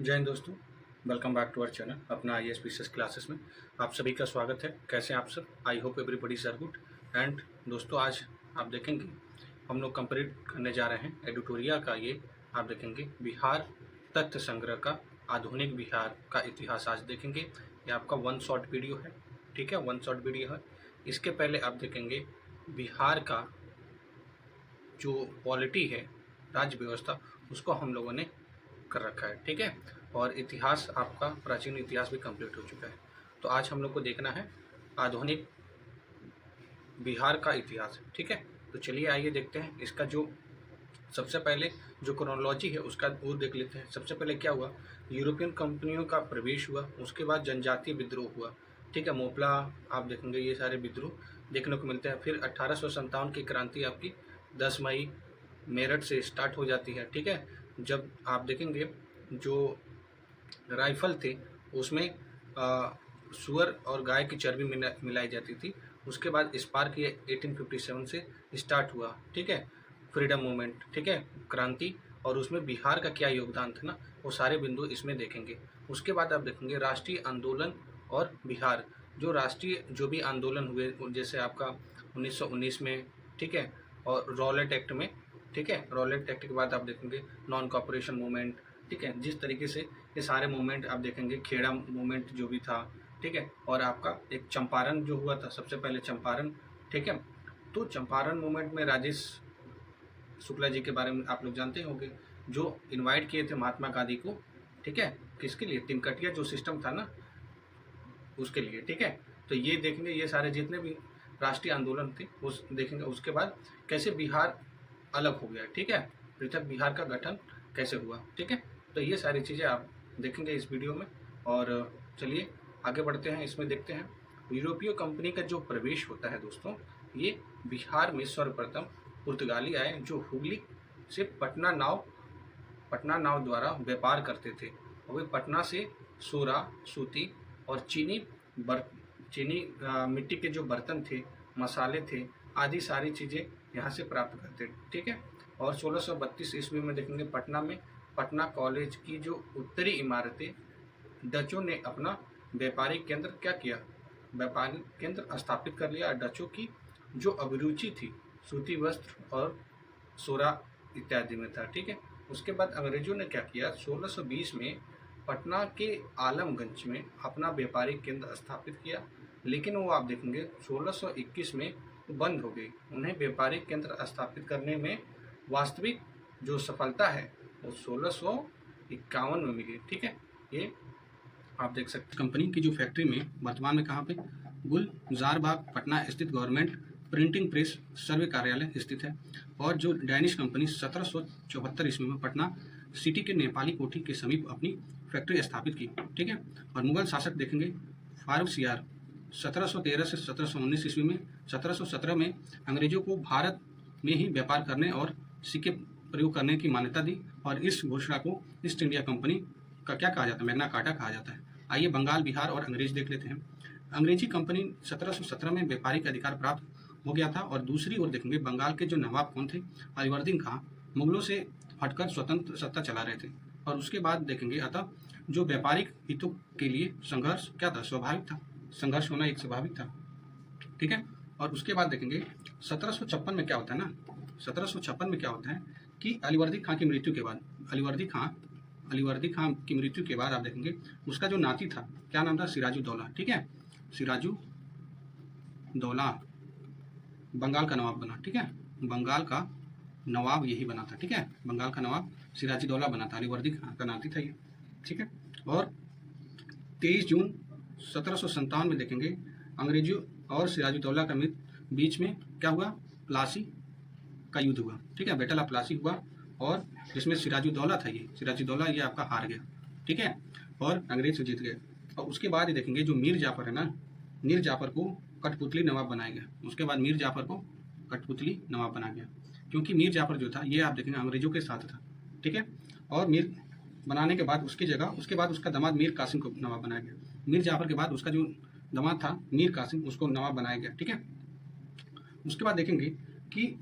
जय हिंद दोस्तों। Welcome back to our channel अपना आई एस पी क्लासेस में आप सभी का स्वागत है। कैसे हैं आप सब? I hope everybody is are good. And दोस्तों, आज आप देखेंगे हम लोग कंप्लीट करने जा रहे हैं एडिटोरिया का। ये आप देखेंगे बिहार तथ्य संग्रह का आधुनिक बिहार का इतिहास आज देखेंगे। ये आपका वन शॉर्ट वीडियो है, ठीक है, वन शॉर्ट वीडियो है। इसके पहले आप देखेंगे बिहार का जो पॉलिटी है, राज्य व्यवस्था, उसको हम लोगों ने कर रखा है, ठीक है। और इतिहास आपका प्राचीन इतिहास भी कंप्लीट हो चुका है। तो आज हम लोग को देखना है आधुनिक बिहार का इतिहास, ठीक है। तो चलिए आइए देखते हैं इसका जो सबसे पहले जो क्रोनोलॉजी है उसका वो देख लेते हैं। सबसे पहले क्या हुआ, यूरोपियन कंपनियों का प्रवेश हुआ, उसके बाद जनजातीय विद्रोह हुआ, ठीक है। मोपला आप देखेंगे, ये सारे विद्रोह देखने को मिलते हैं। फिर 1857 की क्रांति आपकी 10 मई मेरठ से स्टार्ट हो जाती है, ठीक है। जब आप देखेंगे जो राइफल थे उसमें सुअर और गाय की चर्बी मिलाई जाती थी। उसके बाद स्पार्क ये 1857 से स्टार्ट हुआ, ठीक है। फ्रीडम मूवमेंट, ठीक है, क्रांति, और उसमें बिहार का क्या योगदान था ना, वो सारे बिंदु इसमें देखेंगे। उसके बाद आप देखेंगे राष्ट्रीय आंदोलन और बिहार, जो राष्ट्रीय जो भी आंदोलन हुए, जैसे आपका 1919 में, ठीक है, और रॉलेट एक्ट में, ठीक है। रॉलेट एक्ट के बाद आप देखेंगे नॉन कॉपरेशन मूवमेंट, ठीक है। जिस तरीके से ये सारे मूवमेंट आप देखेंगे, खेड़ा मूवमेंट जो भी था, ठीक है। और आपका एक चंपारण जो हुआ था, सबसे पहले चंपारण, ठीक है। तो चंपारण मूवमेंट में राजेश शुक्ला जी के बारे में आप लोग जानते होंगे, जो इनवाइट किए थे महात्मा गांधी को, ठीक है, किसके लिए, तिनकटिया जो सिस्टम था ना उसके लिए, ठीक है। तो ये देखेंगे, ये सारे जितने भी राष्ट्रीय आंदोलन थे उस देखेंगे। उसके बाद कैसे बिहार अलग हो गया, ठीक है, पृथक बिहार का गठन कैसे हुआ, ठीक है। तो ये सारी चीज़ें आप देखेंगे इस वीडियो में। और चलिए आगे बढ़ते हैं, इसमें देखते हैं यूरोपीय कंपनी का जो प्रवेश होता है दोस्तों। ये बिहार में सर्वप्रथम पुर्तगाली आए जो हुगली से पटना नाव द्वारा व्यापार करते थे। और वे पटना से सोरा, सूती और चीनी मिट्टी के जो बर्तन थे, मसाले थे, आदि सारी चीज़ें यहाँ से प्राप्त करते, ठीक है। और 1632 ईस्वी में देखेंगे पटना में पटना कॉलेज की जो उत्तरी इमारतें डचों ने अपना व्यापारिक केंद्र क्या किया, व्यापारिक केंद्र स्थापित कर लिया। डचों की जो अभिरुचि थी सूती वस्त्र और सोरा इत्यादि में था, ठीक है। उसके बाद अंग्रेजों ने क्या किया, 1620 में पटना के आलमगंज में अपना व्यापारिक केंद्र स्थापित किया। लेकिन वो आप देखेंगे 1621 में बंद हो गई। उन्हें व्यापारिक केंद्र स्थापित करने में वास्तविक जो सफलता है वो 1651 में मिली, ठीक है। ये आप देख सकते हैं। कंपनी की जो फैक्ट्री में वर्तमान में कहाँ पे, गुलजारबाग पटना स्थित गवर्नमेंट प्रिंटिंग प्रेस सर्वे कार्यालय स्थित है। और जो डैनिश कंपनी 1774 ईस्वी में पटना सिटी के नेपाली कोठी के समीप अपनी फैक्ट्री स्थापित की, ठीक है। और मुगल शासक देखेंगे फारुखसियार 1713 से 1719 ईस्वी में, 1717 में अंग्रेजों को भारत में ही व्यापार करने और सिक्के प्रयोग करने की मान्यता दी। और इस घोषणा को ईस्ट इंडिया कंपनी का क्या कहा जाता है, मैग्ना कार्टा कहा जाता है। आइए बंगाल, बिहार और अंग्रेज देख लेते हैं। अंग्रेजी कंपनी 1717 में व्यापारिक अधिकार प्राप्त हो गया था। और दूसरी ओर देखेंगे बंगाल के जो नवाब कौन थे, अलीवर्दीन खां, मुगलों से हटकर स्वतंत्र सत्ता चला रहे थे। और उसके बाद देखेंगे अतः जो व्यापारिक हितों के लिए संघर्ष क्या था, स्वाभाविक था, संघर्ष होना एक स्वाभाविक था, ठीक है। और उसके बाद देखेंगे 1756 में क्या होता है ना, 1756 में क्या होता है कि अलीवर्दी खां की मृत्यु के बाद, अलीवर्दी खां की मृत्यु के बाद आप देखेंगे उसका जो नाती था, क्या नाम था, सिराजुद्दौला, ठीक है। सिराजुद्दौला बंगाल का नवाब बना, ठीक है। बंगाल का नवाब यही बना था, ठीक है। बंगाल का नवाब सिराजुद्दौला बना था, अलीवर्दी खां का नाती था ये, ठीक है। और 23 जून 1757 में देखेंगे अंग्रेजों और सिराजुद्दौला के बीच में क्या हुआ, प्लासी का युद्ध हुआ, ठीक है, बैटल ऑफ प्लासी हुआ। और जिसमें सिराजुद्दौला था, ये सिराजुद्दौला ये आपका हार गया, ठीक है, और अंग्रेज से जीत गए। और उसके बाद ये देखेंगे जो मीर जाफर है ना, मीर जाफर को कठपुतली नवाब बनाया गया। उसके बाद मीर जाफर को कठपुतली नवाब बनाया गया, क्योंकि मीर जाफर जो था ये आप देखेंगे अंग्रेजों के साथ था, ठीक है। और मीर बनाने के बाद उसकी जगह उसके बाद उसका दामाद मीर कासिम को नवाब बनाया गया। मीर जाफर के बाद उसका जो दामाद था मीर कासिम, उसको नवाब बनाया गया, ठीक है। उसके बाद देखेंगे कि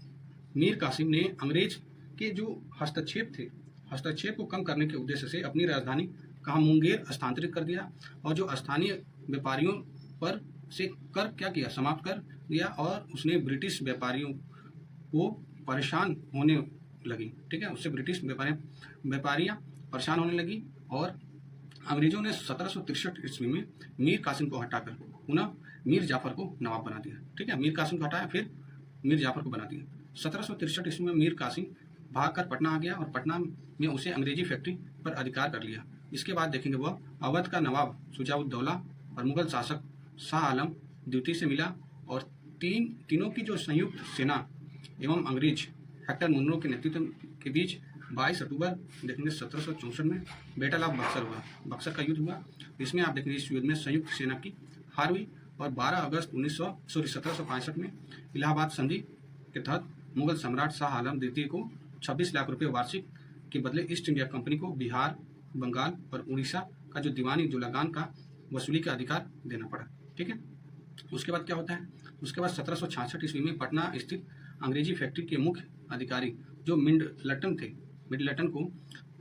मीर कासिम ने अंग्रेज के जो हस्तक्षेप थे, हस्तक्षेप को कम करने के उद्देश्य से अपनी राजधानी कहाँ मुंगेर स्थानांतरित कर दिया, और जो स्थानीय व्यापारियों पर से कर क्या किया, समाप्त कर दिया, और उसने ब्रिटिश व्यापारियों को परेशान होने लगी। ठीक है, उससे ब्रिटिश व्यापारियाँ परेशान होने लगी, और अंग्रेजों ने 1763 ईस्वी में मीर कासिम को हटाकर पुनः मीर जाफर को नवाब बना दिया। ठीक है, मीर कासिम को हटाया, फिर मीर जाफर को बना दिया। 1763 ईस्वी में मीर कासिम भागकर पटना आ गया, और पटना में उसे अंग्रेजी फैक्ट्री पर अधिकार कर लिया। इसके बाद देखेंगे वह अवध का नवाब शुजाउद्दौला और मुगल शासक शाह आलम द्वितीय से मिला, और तीनों की जो संयुक्त सेना एवं अंग्रेज हेक्टर मुनरो के नेतृत्व के बीच 22 अक्टूबर देखेंगे 1764 में बैटल ऑफ बक्सर हुआ। बक्सर का युद्ध हुआ। इसमें आप देखेंगे इस युद्ध में संयुक्त सेना की हार हुई, और 12 अगस्त 1765 में इलाहाबाद संधि के तहत मुगल सम्राट शाह आलम द्वितीय को 26 लाख रुपए वार्षिक के बदले ईस्ट इंडिया कंपनी को बिहार, बंगाल और उड़ीसा का जो दीवानी जो लगान का वसूली का अधिकार देना पड़ा। ठीक है, उसके बाद क्या होता है, उसके बाद 1766 ईस्वी में पटना स्थित अंग्रेजी फैक्ट्री के मुख्य अधिकारी जो मिडलटन को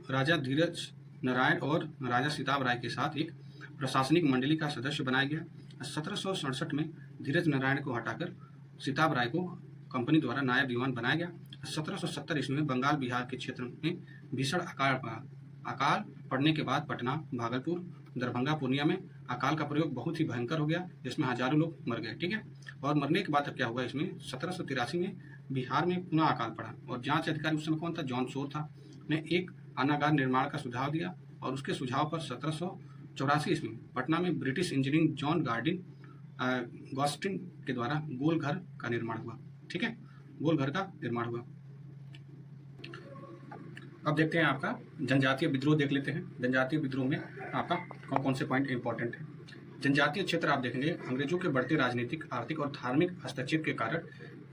राजा धीरज नारायण और राजा सिताब राय के साथ एक प्रशासनिक मंडली का सदस्य बनाया गया। 1767 में धीरज नारायण को हटाकर सिताब राय को कंपनी द्वारा नायब दीवान बनाया गया। 1770 ईस्वी में बंगाल बिहार के क्षेत्र में भीषण अकाल पड़ने के बाद पटना, भागलपुर, दरभंगा, पूर्णिया में अकाल का प्रयोग बहुत ही भयंकर हो गया, जिसमें हजारों लोग मर गए। ठीक है, और मरने के बाद क्या हुआ, इसमें 1783 में बिहार में पुनः अकाल पड़ा, और जांच अधिकारी उस समय कौन था, जॉन शोर था, ने एक अनागार निर्माण का सुझाव दिया, और उसके सुझाव पर 1784 ईस्वी में पटना में ब्रिटिश इंजीनियर जॉन गॉस्टिन के द्वारा गोल घर का निर्माण हुआ। ठीक है, गोल घर का निर्माण हुआ। अब देखते हैं आपका जनजातीय विद्रोह देख लेते हैं। जनजातीय विद्रोह में आपका कौन कौन से पॉइंट इंपॉर्टेंट है। जनजातीय क्षेत्र आप देखेंगे अंग्रेजों के बढ़ते राजनीतिक, आर्थिक और धार्मिक हस्तक्षेप के कारण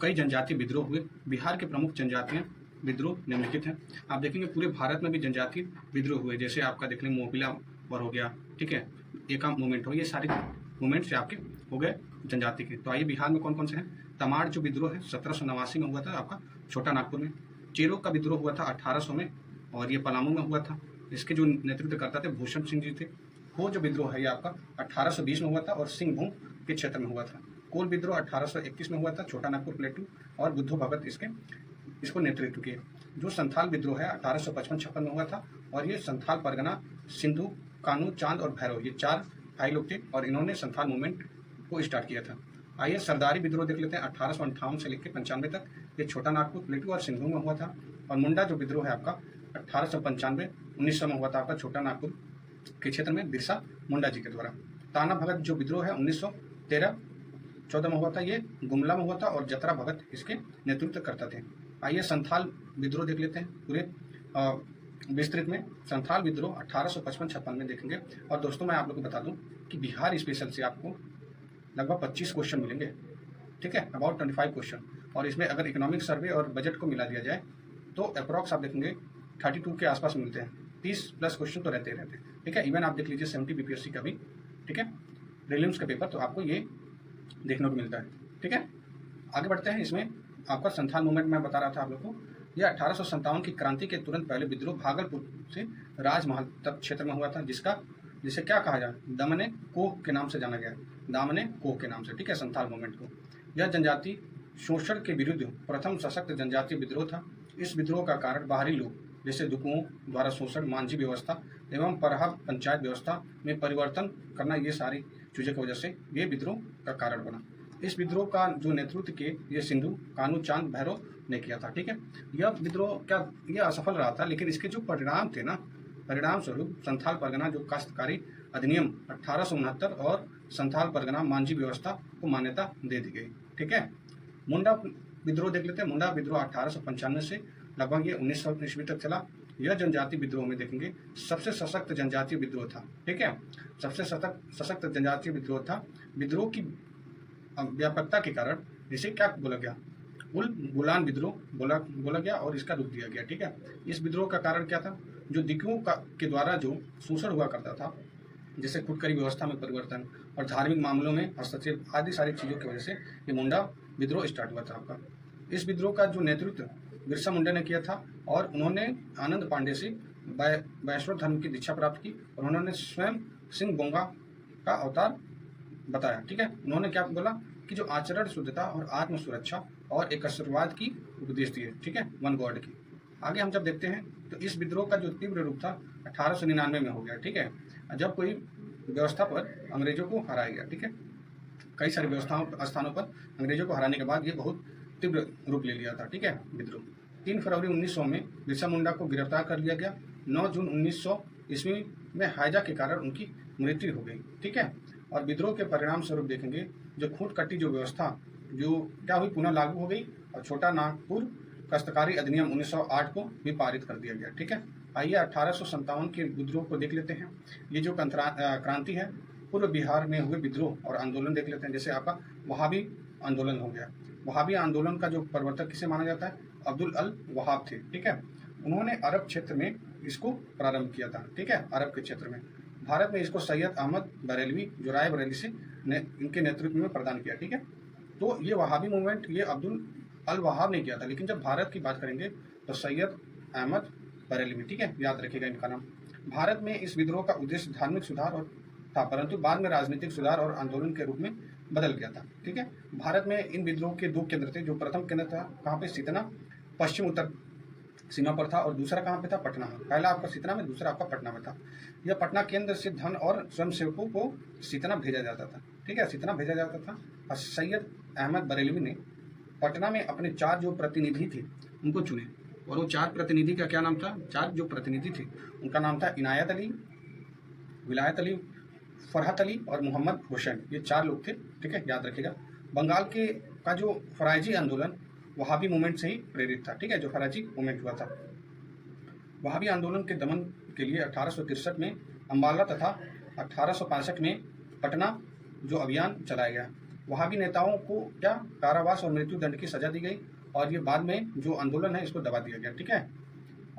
कई जनजातीय विद्रोह हुए। बिहार के प्रमुख जनजातीय विद्रोह निम्नलिखित हैं। आप देखेंगे पूरे भारत में भी जनजातीय विद्रोह हुए, जैसे आपका देख लें मोहबिला वॉर हो गया, ठीक है, एका मूवमेंट हो, ये सारे मूवमेंट से आपके हो गए जनजाति के। तो आइए बिहार में कौन कौन से हैं। तमाड़ जो विद्रोह है 1789 में हुआ था आपका छोटा नागपुर में। चेरो का विद्रोह हुआ था 1800 में, और ये पलामू में हुआ था। इसके जो नेतृत्व करता थे भूषण सिंह जी थे। हो जो विद्रोह है ये आपका 1820 में हुआ था, और सिंहभूम के क्षेत्र में हुआ था। कोल विद्रोह 1821 में हुआ था, छोटा नागपुर प्लेटू, और बुद्धू भगत इसको नेतृत्व किए। जो संथाल विद्रोह है 1855-56 में हुआ था, और ये संथाल परगना, सिंधु, कानू, चांद और भैरव ये 4 भाई लोग थे, और इन्होंने संथाल मूवमेंट को स्टार्ट किया था। आइए सरदारी विद्रोह देख लेते हैं 1858 से लेकर 95 तक। ये छोटा नागपुर प्लेटू और सिंधु में हुआ था। और मुंडा जो विद्रोह है आपका 1895 1900 में हुआ था आपका छोटा नागपुर के क्षेत्र में बिरसा मुंडा जी के द्वारा। ताना भगत जो विद्रोह है 1913-14 में हुआ था, ये गुमला में हुआ था, और जतरा भगत इसके नेतृत्व करता थे। आइए संथाल विद्रोह देख लेते हैं पूरे विस्तृत में। संथाल विद्रोह 1855-56 में देखेंगे। और दोस्तों मैं आप लोग को बता दूं कि बिहार स्पेशल से आपको लगभग 25 क्वेश्चन मिलेंगे, ठीक है, अबाउट 25 क्वेश्चन। और इसमें अगर इकोनॉमिक सर्वे और बजट को मिला दिया जाए तो अप्रॉक्स आप देखेंगे 32 के आसपास मिलते हैं। 30+ क्वेश्चन तो रहते हैं, ठीक है। इवन आप देख लीजिए 70 बीपीएससी का भी, ठीक है, प्रीलिम्स का पेपर, तो आपको ये देखने को मिलता है, ठीक है। आगे बढ़ते हैं। इसमें आपका संथाल मूवमेंट मैं बता रहा था आप लोग को, यह 1857 की क्रांति के तुरंत पहले विद्रोह भागलपुर से राजमहल तक क्षेत्र में हुआ था, जिसे क्या कहा जाए, दामने कोह के नाम से जाना गया, दामने कोह के नाम से, ठीक है, संथाल मूवमेंट को। यह जनजाति शोषण के विरुद्ध प्रथम सशक्त जनजातीय विद्रोह था। इस विद्रोह का कारण बाहरी लोग जैसे दुकुओं द्वारा शोषण, मांझी व्यवस्था एवं परहा पंचायत व्यवस्था में परिवर्तन करना, ये सारी चीज़ों की वजह से ये विद्रोह का कारण बना। इस विद्रोह का जो नेतृत्व किए ये सिंधु, कानू, चांद, भैरव ने किया था, ठीक है। यह विद्रोह यह असफल रहा था, लेकिन इसके जो परिणाम थे ना, परिणाम स्वरूप संथाल परगना जो काश्तकारी अधिनियम 1869 और संथाल परगना मांझी व्यवस्था को मान्यता दे दी गई, ठीक है। मुंडा विद्रोह देख लेते हैं। मुंडा विद्रोह 1895 से लगभग ये 1900 ईस्वी तक चला। यह जनजातीय विद्रोह में देखेंगे सबसे सशक्त जनजातीय विद्रोह था, ठीक है, सबसे सशक्त जनजातीय विद्रोह था। विद्रोह की व्यापकता के कारण इसे क्या बोला गया, गुलान विद्रोह बोला गया, और इसका रूप दिया गया, ठीक है। इस विद्रोह का कारण क्या था, जो दिकुओं के द्वारा जो शोषण हुआ करता था, जैसे खुदकरी व्यवस्था में परिवर्तन और धार्मिक मामलों में हस्तक्षेप आदि सारी चीज़ों की वजह से ये मुंडा विद्रोह स्टार्ट हुआ था आपका। इस विद्रोह का जो नेतृत्व बिरसा मुंडा ने किया था, और उन्होंने आनंद पांडे से वैष्णव धर्म की दीक्षा प्राप्त की और उन्होंने स्वयं सिंह बोंगा का अवतार बताया। ठीक है, उन्होंने क्या बोला कि जो आचरण शुद्धता और आत्म सुरक्षा और एकस्वरवाद की उपदेश दिए। ठीक है, वन गॉड की। आगे हम जब देखते हैं तो इस विद्रोह का जो तीव्र रूप था 1899 में हो गया। ठीक है, जब कोई व्यवस्था पर अंग्रेजों को हराया गया। ठीक है, कई सारी व्यवस्थाओं स्थानों पर अंग्रेजों को हराने के बाद ये बहुत तीव्र रूप ले लिया था। ठीक है, विद्रोह 3 फरवरी 1900 में बिरसा मुंडा को गिरफ्तार कर लिया गया। 9 जून 1900 ईस्वी में हैजा के कारण उनकी मृत्यु हो गई। ठीक है, और विद्रोह के परिणाम स्वरूप देखेंगे जो खूंट कट्टी जो व्यवस्था जो क्या हुई पुनः लागू हो गई और छोटा नागपुर काश्तकारी अधिनियम 1908 को भी पारित कर दिया गया। ठीक है, आइए 1857 के विद्रोह को देख लेते हैं। ये जो क्रांति है पूर्व बिहार में हुए विद्रोह और आंदोलन देख लेते हैं। जैसे आपका वहाबी आंदोलन हो गया। वहाबी आंदोलन का जो प्रवर्तक किसे माना जाता है? अब्दुल अल वहाब थे। ठीक है, उन्होंने अरब क्षेत्र में इसको प्रारंभ किया था। ठीक है, अरब के क्षेत्र में। भारत में इसको सैयद अहमद बरेलवी जो राय बरेली से इनके नेतृत्व में प्रदान किया। ठीक है, तो ये वहाबी मूवमेंट ये अब्दुल अल वहाब ने किया था, लेकिन जब भारत की बात करेंगे तो सैयद अहमद बरेलवी। ठीक है, याद रखिएगा इनका नाम। भारत में इस विद्रोह का उद्देश्य धार्मिक सुधार और था, परंतु बाद में राजनीतिक सुधार और आंदोलन के रूप में बदल गया था। ठीक है, भारत में इन विद्रोह के 2 केंद्र थे। जो प्रथम केंद्र था कहाँ पे? सीतना, पश्चिम उत्तर सीमा पर था, और दूसरा कहाँ पे था? पटना। पहला आपका सीतना में, दूसरा आपका पटना में था। यह पटना केंद्र से धन और स्वयंसेवकों को सीतना भेजा जाता था। ठीक है, सीतना भेजा जाता था। और सैयद अहमद बरेलवी ने पटना में अपने 4 जो प्रतिनिधि थे उनको चुने, और वो 4 प्रतिनिधि का क्या नाम था? 4 जो प्रतिनिधि थे उनका नाम था इनायत अली, विलायत अली, फरहत अली और मोहम्मद हुसैन। ये 4 लोग थे। ठीक है, याद रखिएगा। बंगाल के का जो फराइजी आंदोलन वहाबी मूवमेंट से ही प्रेरित था। ठीक है, जो फराइजी मूवमेंट हुआ था। वहाबी आंदोलन के दमन के लिए 1863 में अम्बाला तथा 1865 में पटना जो अभियान चलाया गया। वहाबी नेताओं को क्या कारावास और मृत्यु दंड की सजा दी गई, और ये बाद में जो आंदोलन है इसको दबा दिया गया। ठीक है,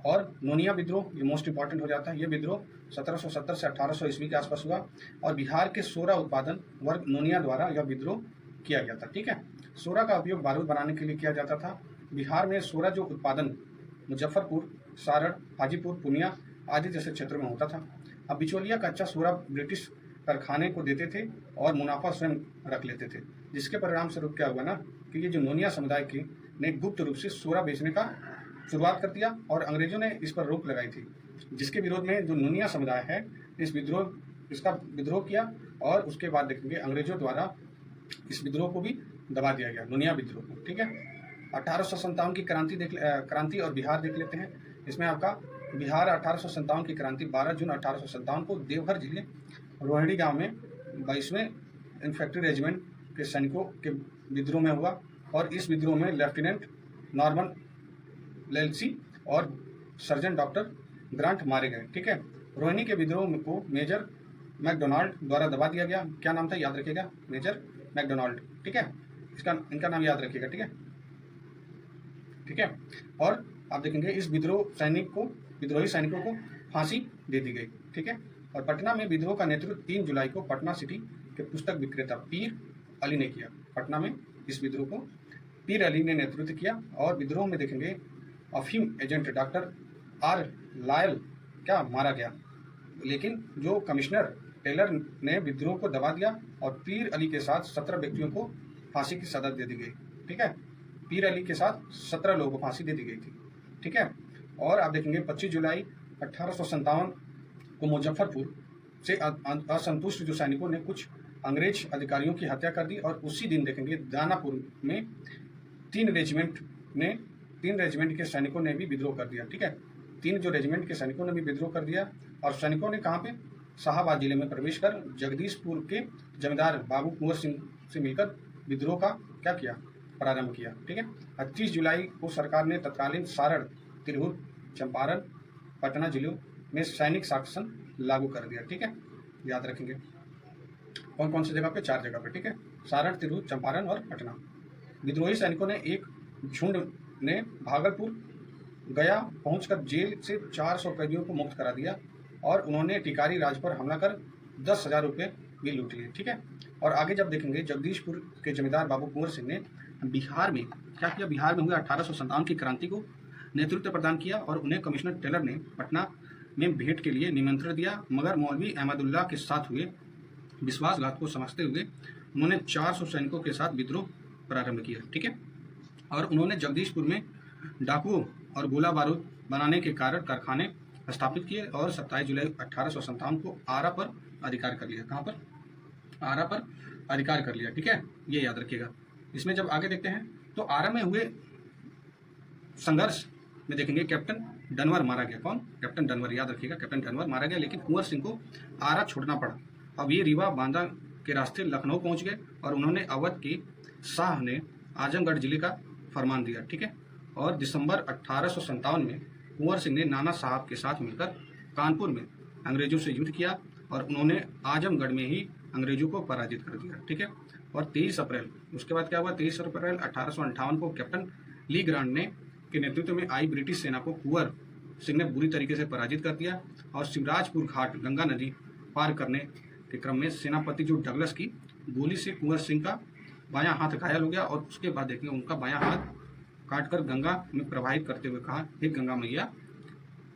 और नोनिया विद्रोह ये मोस्ट इंपॉर्टेंट हो जाता है। ये विद्रोह 1770 से 1800 ईस्वी के आसपास हुआ, और बिहार के सोरा उत्पादन वर्ग नोनिया द्वारा यह विद्रोह किया गया था। ठीक है, सोरा का उपयोग बारूद बनाने के लिए किया जाता था। बिहार में सोरा जो उत्पादन मुजफ्फरपुर, सारण, हाजीपुर, पूर्णिया आदि जैसे क्षेत्रों में होता था। अब बिचौलिया कच्चा सोरा ब्रिटिश कारखाने को देते थे और मुनाफा स्वयं रख लेते थे, जिसके परिणाम स्वरूप क्या हुआ ना कि ये जो नोनिया समुदाय के ने गुप्त रूप से सोरा बेचने का शुरुआत कर दिया, और अंग्रेजों ने इस पर रोक लगाई थी, जिसके विरोध में जो नोनिया समुदाय है इसका विद्रोह किया, और उसके बाद देखेंगे अंग्रेजों द्वारा इस विद्रोह को भी दबा दिया गया, नोनिया विद्रोह को। ठीक है, 1857 की क्रांति और बिहार देख लेते हैं। इसमें आपका बिहार 1857 की क्रांति 12 जून 1857 को देवघर जिले रोहिणी गांव में 22वें इन्फेंट्री रेजिमेंट के सैनिकों के विद्रोह में हुआ, और इस विद्रोह में लेफ्टिनेंट नॉर्मन लेल्सी और सर्जन डॉक्टर ग्रांट मारे गए। ठीक है, रोहिणी के विद्रोह को मेजर मैकडोनाल्ड द्वारा दबा दिया गया। क्या नाम था? याद रखिएगा, मेजर मैकडोनाल्ड। ठीक है, इनका नाम याद रखिएगा। ठीक है, ठीक है, और आप देखेंगे इस विद्रोही सैनिकों को फांसी दे दी गई। ठीक है, और पटना में विद्रोह का नेतृत्व 3 जुलाई को पटना सिटी के पुस्तक विक्रेता पीर अली ने किया। पटना में इस विद्रोह को पीर अली ने नेतृत्व किया, और विद्रोह में देखेंगे अफीम एजेंट डॉक्टर आर लायल क्या मारा गया, लेकिन जो कमिश्नर टेलर ने विद्रोह को दबा दिया, और पीर अली के साथ 17 व्यक्तियों को फांसी की सजा दे दी गई। ठीक है, पीर अली के साथ 17 लोगों को फांसी दे दी गई थी। ठीक है, और आप देखेंगे 25 जुलाई 1857 को मुजफ्फरपुर से असंतुष्ट जो सैनिकों ने कुछ अंग्रेज अधिकारियों की हत्या कर दी, और उसी दिन देखेंगे दानापुर में 3 रेजिमेंट के सैनिकों ने भी विद्रोह कर दिया। ठीक है, 3 जो रेजिमेंट के सैनिकों ने भी विद्रोह कर दिया, और सैनिकों ने कहाँ पे? शाहाबाद जिले में प्रवेश कर जगदीशपुर के जमींदार बाबू कुंवर सिंह से मिलकर विद्रोह का क्या किया? प्रारंभ किया। ठीक है, 30 जुलाई को सरकार ने तत्कालीन सारण, तिरहुत, चंपारण, पटना जिलों में सैनिक शासन लागू कर दिया। ठीक है, याद रखेंगे कौन कौन सी जगह पे? 4 जगह पे। ठीक है, सारण, तिरहुत, चंपारण और पटना। विद्रोही सैनिकों ने एक झुंड ने भागलपुर गया पहुंचकर जेल से 400 कैदियों को मुक्त करा दिया, और उन्होंने टिकारी राज पर हमला कर 10,000 रुपये भी लूट लिए। ठीक है, और आगे जब देखेंगे जगदीशपुर के जमींदार बाबू कुंवर सिंह ने बिहार में क्या किया? बिहार में हुए 1857 की क्रांति को नेतृत्व प्रदान किया, और उन्हें कमिश्नर टेलर ने पटना में भेंट के लिए निमंत्रण दिया, मगर मौलवी अहमदुल्लाह के साथ हुए विश्वासघात को समझते हुए उन्होंने 400 सैनिकों के साथ विद्रोह प्रारंभ किया। ठीक है, और उन्होंने जगदीशपुर में डाकुओं और गोला बारूद बनाने के कारण कारखाने स्थापित किए और 27 जुलाई 1857 को आरा पर अधिकार कर लिया। कहाँ पर? आरा पर अधिकार कर लिया। ठीक है, ये याद रखिएगा। इसमें जब आगे देखते हैं तो आरा में हुए संघर्ष में देखेंगे कैप्टन डनवर मारा गया। कौन? कैप्टन डनवर, याद रखिएगा, कैप्टन डनवर मारा गया, लेकिन कुंवर सिंह को आरा छोड़ना पड़ा। अब ये रीवा बांदा के रास्ते लखनऊ पहुंच गए और उन्होंने अवध के शाह ने आजमगढ़ जिले का फरमान दिया। ठीक है, और दिसंबर 1857 में कुंवर सिंह ने नाना साहब के साथ मिलकर कानपुर में अंग्रेजों से युद्ध किया और उन्होंने आजमगढ़ में ही अंग्रेजों को पराजित कर दिया। ठीक है, और 23 अप्रैल, उसके बाद क्या हुआ? 23 अप्रैल 1858 को कैप्टन ली ग्रांट ने के नेतृत्व में आई ब्रिटिश सेना को कुंवर सिंह ने बुरी तरीके से पराजित कर दिया और शिवराजपुर घाट गंगा नदी पार करने के क्रम में सेनापति जो डगलस की गोली से कुंवर सिंह का बायां हाथ घायल हो गया और उसके बाद देखिए उनका बायां हाथ काटकर गंगा में प्रवाहित करते हुए कहा, हे गंगा मैया,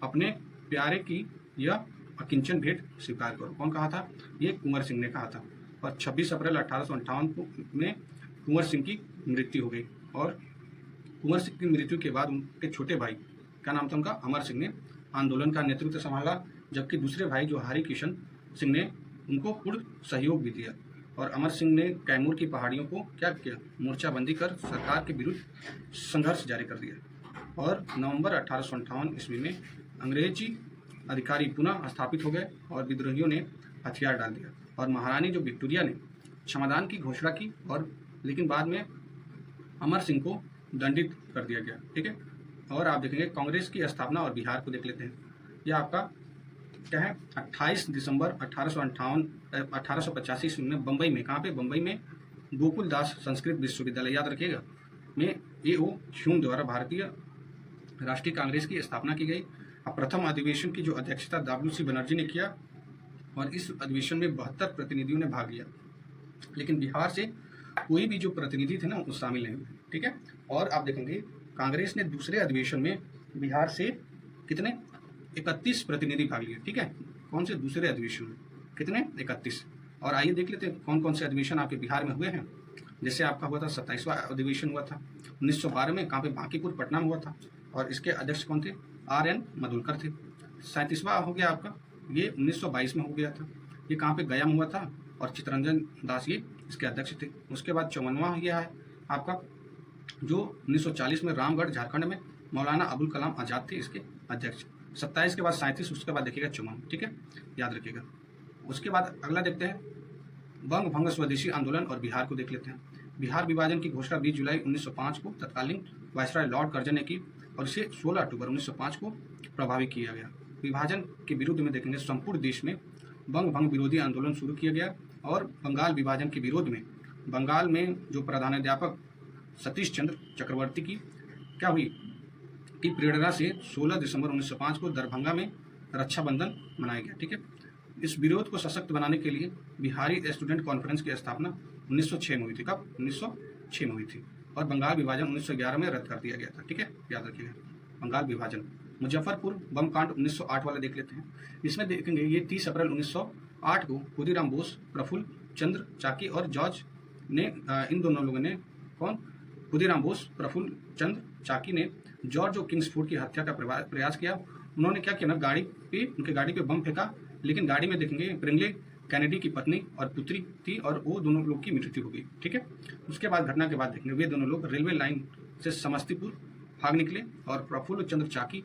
अपने प्यारे की यह अकिंचन भेंट स्वीकार करो। कौन कहा था? ये कुंवर सिंह ने कहा था। और 26 अप्रैल 1858 में कुंवर सिंह की मृत्यु हो गई और कुंवर सिंह की मृत्यु के बाद उनके छोटे भाई, क्या नाम था उनका? अमर सिंह ने आंदोलन का नेतृत्व संभाला, जबकि दूसरे भाई जो हरि किशन सिंह ने उनको पूर्ण सहयोग भी दिया। और अमर सिंह ने कैमूर की पहाड़ियों को क्या किया? मोर्चाबंदी कर सरकार के विरुद्ध संघर्ष जारी कर दिया। और नवंबर 1858 ईस्वी में अंग्रेजी अधिकारी पुनः स्थापित हो गए और विद्रोहियों ने हथियार डाल दिया और महारानी जो विक्टोरिया ने क्षमादान की घोषणा की, और लेकिन बाद में अमर सिंह को दंडित कर दिया गया। ठीक है, और आप देखेंगे कांग्रेस की स्थापना और बिहार को देख लेते हैं। यह आपका क्या है? 28 दिसंबर 1885 ईस्वी में बम्बई में, कहाँ पे? बम्बई में गोकुल दास संस्कृत विश्वविद्यालय, याद रखिएगा, में A.O. ह्यूम द्वारा भारतीय राष्ट्रीय कांग्रेस की स्थापना की गई। अब प्रथम अधिवेशन की जो अध्यक्षता W.C. बनर्जी ने किया और इस अधिवेशन में 72 प्रतिनिधियों ने भाग लिया, लेकिन बिहार से कोई भी जो प्रतिनिधि थे ना वो शामिल नहीं हुए। ठीक है, और आप देखेंगे कांग्रेस ने दूसरे अधिवेशन में बिहार से कितने? 31 प्रतिनिधि भाग लिए। ठीक है, कौन से? दूसरे अधिवेशन में कितने? 31। और आइए देख लेते हैं कौन कौन से अधिवेशन आपके बिहार में हुए हैं। जैसे आपका हुआ था 27वां अधिवेशन हुआ था 1912 में, कहाँ पे? बांकीपुर पटना में हुआ था और इसके अध्यक्ष कौन थे? R.N. मधुलकर थे। 37वां हो गया आपका, ये 1922 में हो गया था, ये कहाँ पे? गया में हुआ था और चित्तरंजन दास ये इसके अध्यक्ष थे। उसके बाद 54वां यह है आपका, जो 1940 में रामगढ़ झारखंड में मौलाना अबुल कलाम आज़ाद थे इसके अध्यक्ष। 27 के बाद 37, उसके बाद देखिएगा 54। ठीक है, याद रखिएगा। उसके बाद अगला देखते हैं बंग भंग स्वदेशी आंदोलन और बिहार को देख लेते हैं। बिहार विभाजन की घोषणा 20 जुलाई 1905 को तत्कालीन वायसराय लॉर्ड कर्जन ने की और इसे 16 अक्टूबर 1905 को प्रभावी किया गया। विभाजन के विरुद्ध में देखेंगे संपूर्ण देश में बंग भंग विरोधी आंदोलन शुरू किया गया और बंगाल विभाजन के विरोध में बंगाल में जो प्रधानाध्यापक सतीश चंद्र चक्रवर्ती की क्या हुई की प्रेरणा से 16 दिसंबर 1905 को दरभंगा में रक्षाबंधन मनाया गया। ठीक है, इस विरोध को सशक्त बनाने के लिए बिहारी स्टूडेंट कॉन्फ्रेंस की स्थापना 1906 में हुई थी। कब? 1906 में हुई थी। और बंगाल विभाजन 1911 में रद्द कर दिया गया था। ठीक है, याद रखिएगा बंगाल विभाजन। मुजफ्फरपुर बम कांड 1908 वाले देख लेते हैं। इसमें देखेंगे ये 30 अप्रैल 1908 को खुदीराम बोस, प्रफुल्ल चंद्र चाकी और जॉर्ज ने इन दोनों लोगों ने, कौन? खुदीराम बोस, प्रफुल्ल चंद्र चाकी ने जॉर्ज और किंग्सफोर्ड की हत्या का प्रयास किया। उन्होंने क्या किया ना, गाड़ी पे, उनकी गाड़ी पे बम फेंका, लेकिन गाड़ी में देखेंगे प्रिंगले कैनेडी की पत्नी और पुत्री थी और वो दोनों लोग की मृत्यु हो गई। ठीक है, उसके बाद घटना के बाद देखेंगे वे दोनों लोग रेलवे लाइन से समस्तीपुर भाग निकले और प्रफुल्ल चंद्र चाकी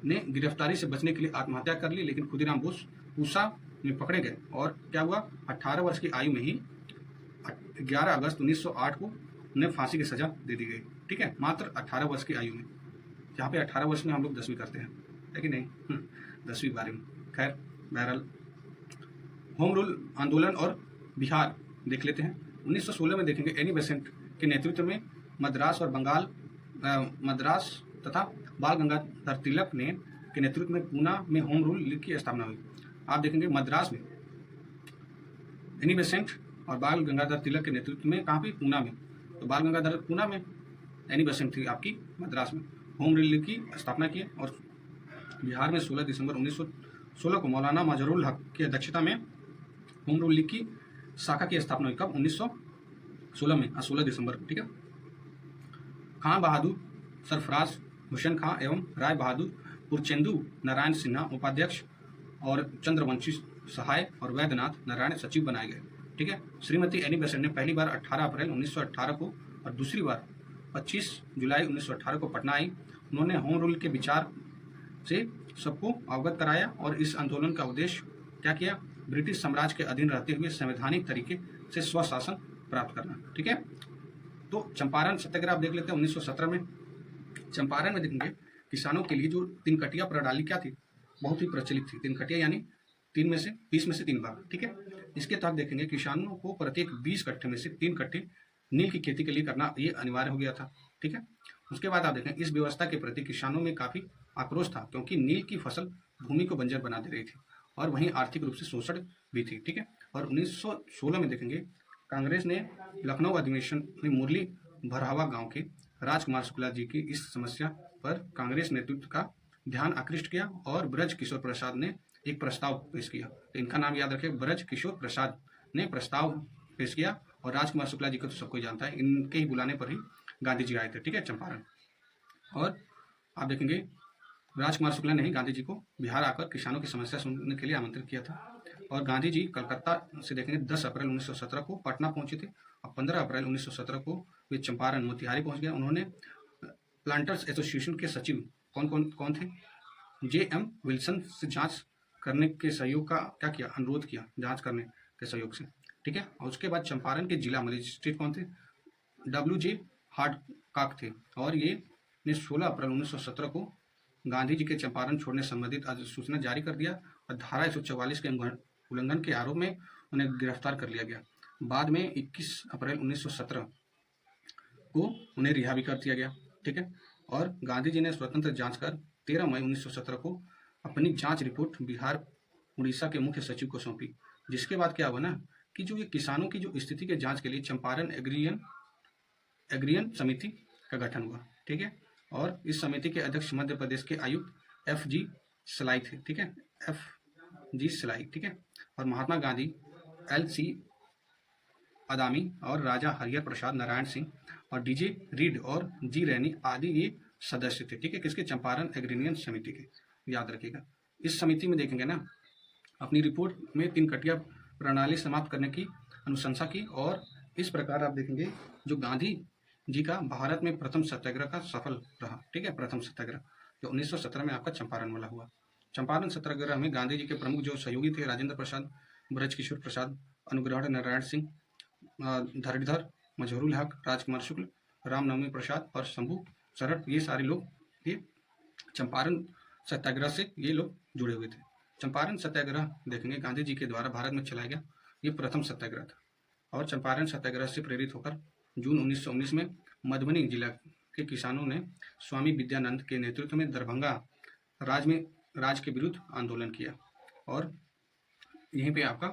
ने गिरफ्तारी से बचने के लिए आत्महत्या कर ली, लेकिन खुदीराम बोस पूसा में पकड़े गए और क्या हुआ, 18 वर्ष की आयु में ही 11 अगस्त 1908 को उन्हें फांसी की सजा दे दी गई। ठीक है, मात्र 18 वर्ष की आयु में, जहाँ पे 18 वर्ष में हम लोग 10वीं करते हैं, है कि नहीं? 10वीं 12वीं। खैर, बहरहाल होम रूल आंदोलन और बिहार देख लेते हैं। 1916 में देखेंगे एनी बेसेंट के नेतृत्व में मद्रास और बंगाल मद्रास तथा बाल गंगाधर तिलक ने के नेतृत्व में पूना में होम रूल लीग की स्थापना हुई। आप देखेंगे मद्रास में एनी बेसेंट और बाल गंगाधर तिलक के नेतृत्व में, कहाँ पे? पूना में। तो बाल गंगाधर पूना में, एनी बेसेंट थी आपकी मद्रास में। होम रूल लीग की स्थापना की और बिहार में 16 दिसंबर 16 को मौलाना मजहरूल हक की अध्यक्षता में होम रूल लीग की शाखा की स्थापना हुई। कब? 1916 में, 16 दिसंबर। ठीक है। खां बहादुर सरफराज हुसैन खां एवं राय बहादुर पुरचेंदु नारायण सिन्हा उपाध्यक्ष और चंद्रवंशी सहाय और वैद्यनाथ नारायण सचिव बनाए गए। ठीक है। श्रीमती एनी बेसेंट ने पहली बार 18 अप्रैल 1918 को और दूसरी बार 25 जुलाई 1918 को पटना आई। उन्होंने होम रूल के विचार से सबको अवगत कराया और इस आंदोलन का उद्देश्य क्या किया? ब्रिटिश साम्राज्य के अधीन रहते हुए संवैधानिक तरीके से स्वशासन प्राप्त करना। ठीक है। तो चंपारण सत्याग्रह आप देख लेते हैं 1917 में। चंपारण में देखेंगे किसानों के लिए जो तीन कटिया प्रणाली क्या थी, बहुत ही प्रचलित थी। तीन कटिया यानी 20 में से 3 भाग। ठीक है। इसके तहत देखेंगे किसानों को प्रत्येक 20 कट्ठे में से 3 कट्ठे नील की खेती के लिए करना ये अनिवार्य हो गया था। ठीक है। उसके बाद आप देखें इस व्यवस्था के प्रति किसानों में काफी आक्रोश था, क्योंकि नील की फसल भूमि को बंजर बना दे रही थी और वहीं आर्थिक रूप से शोषण भी थी। ठीक है। और 1916 में देखेंगे कांग्रेस ने लखनऊ अधिवेशन में मुरली भरावा गांव के राजकुमार शुक्ला जी की इस समस्या पर कांग्रेस नेतृत्व का ध्यान आकृष्ट किया और ब्रज किशोर प्रसाद ने एक प्रस्ताव पेश किया। तो इनका नाम याद रखें, ब्रज किशोर प्रसाद ने प्रस्ताव पेश किया और राजकुमार शुक्ला जी को तो सबको जानता है, इनके ही बुलाने पर ही गांधी जी आए थे। ठीक है। चंपारण। और आप देखेंगे राजकुमार शुक्ला ने ही गांधी जी को बिहार आकर किसानों की समस्या सुनने के लिए आमंत्रित किया था। और गांधी जी कलकत्ता से देखेंगे 10 अप्रैल 1917 को पटना पहुंचे थे और 15 अप्रैल 1917 को वे चंपारण मोतिहारी पहुंच गए। उन्होंने प्लांटर्स एसोसिएशन के सचिव कौन थे? J.M. विल्सन से जांच करने के सहयोग का क्या किया? अनुरोध किया जांच करने के सहयोग से। ठीक है। और उसके बाद चंपारण के जिला मजिस्ट्रेट कौन थे? W.J. हार्डकॉक थे और ये ने 16 अप्रैल 1917 को गांधी जी के चंपारण छोड़ने संबंधित अधिसूचना जारी कर दिया और धारा 144 के उल्लंघन के आरोप में उन्हें गिरफ्तार कर लिया गया। बाद में 21 अप्रैल 1917 को उन्हें रिहा भी कर दिया गया। ठीक है। और गांधी जी ने स्वतंत्र जांच कर 13 मई 1917 को अपनी जांच रिपोर्ट बिहार उड़ीसा के मुख्य सचिव को सौंपी, जिसके बाद क्या हुआ ना कि जो ये किसानों की जो स्थिति के जांच के लिए चंपारण एग्रियन समिति का गठन हुआ। ठीक है। और इस समिति के अध्यक्ष मध्य प्रदेश के आयुक्त F.G. सलाई थे। ठीक है। F.G. सलाई। ठीक है। और महात्मा गांधी, L.C. अदामी और राजा हरिहर प्रसाद नारायण सिंह और D.J. रीड और G. रैनी आदि ये सदस्य थे। ठीक है। किसके? चंपारण एग्रीनियन समिति के। याद रखिएगा। इस समिति में देखेंगे ना अपनी रिपोर्ट में 3 कटिया प्रणाली समाप्त करने की अनुशंसा की और इस प्रकार आप देखेंगे जो गांधी जी का भारत में प्रथम सत्याग्रह का सफल रहा। ठीक है। प्रथम सत्याग्रह जो 1917 में आपका चंपारण वाला हुआ। चंपारण सत्याग्रह में गांधी जी के प्रमुख जो सहयोगी थे राजेंद्र प्रसाद, ब्रज किशोर प्रसाद, अनुग्रह नारायण सिंह, धरणीधर, मजहरूल हक, राजकुमार शुक्ल, रामनवमी प्रसाद और शंभू शरण, ये सारे लोग ये चंपारण सत्याग्रह से ये लोग जुड़े हुए थे। चंपारण सत्याग्रह देखेंगे गांधी जी के द्वारा भारत में चलाया गया ये प्रथम सत्याग्रह था। और चंपारण सत्याग्रह से प्रेरित होकर जून 1919 में मधुबनी जिला के किसानों ने स्वामी विद्यानंद के नेतृत्व में दरभंगा राज के विरुद्ध आंदोलन किया। और यहीं पे आपका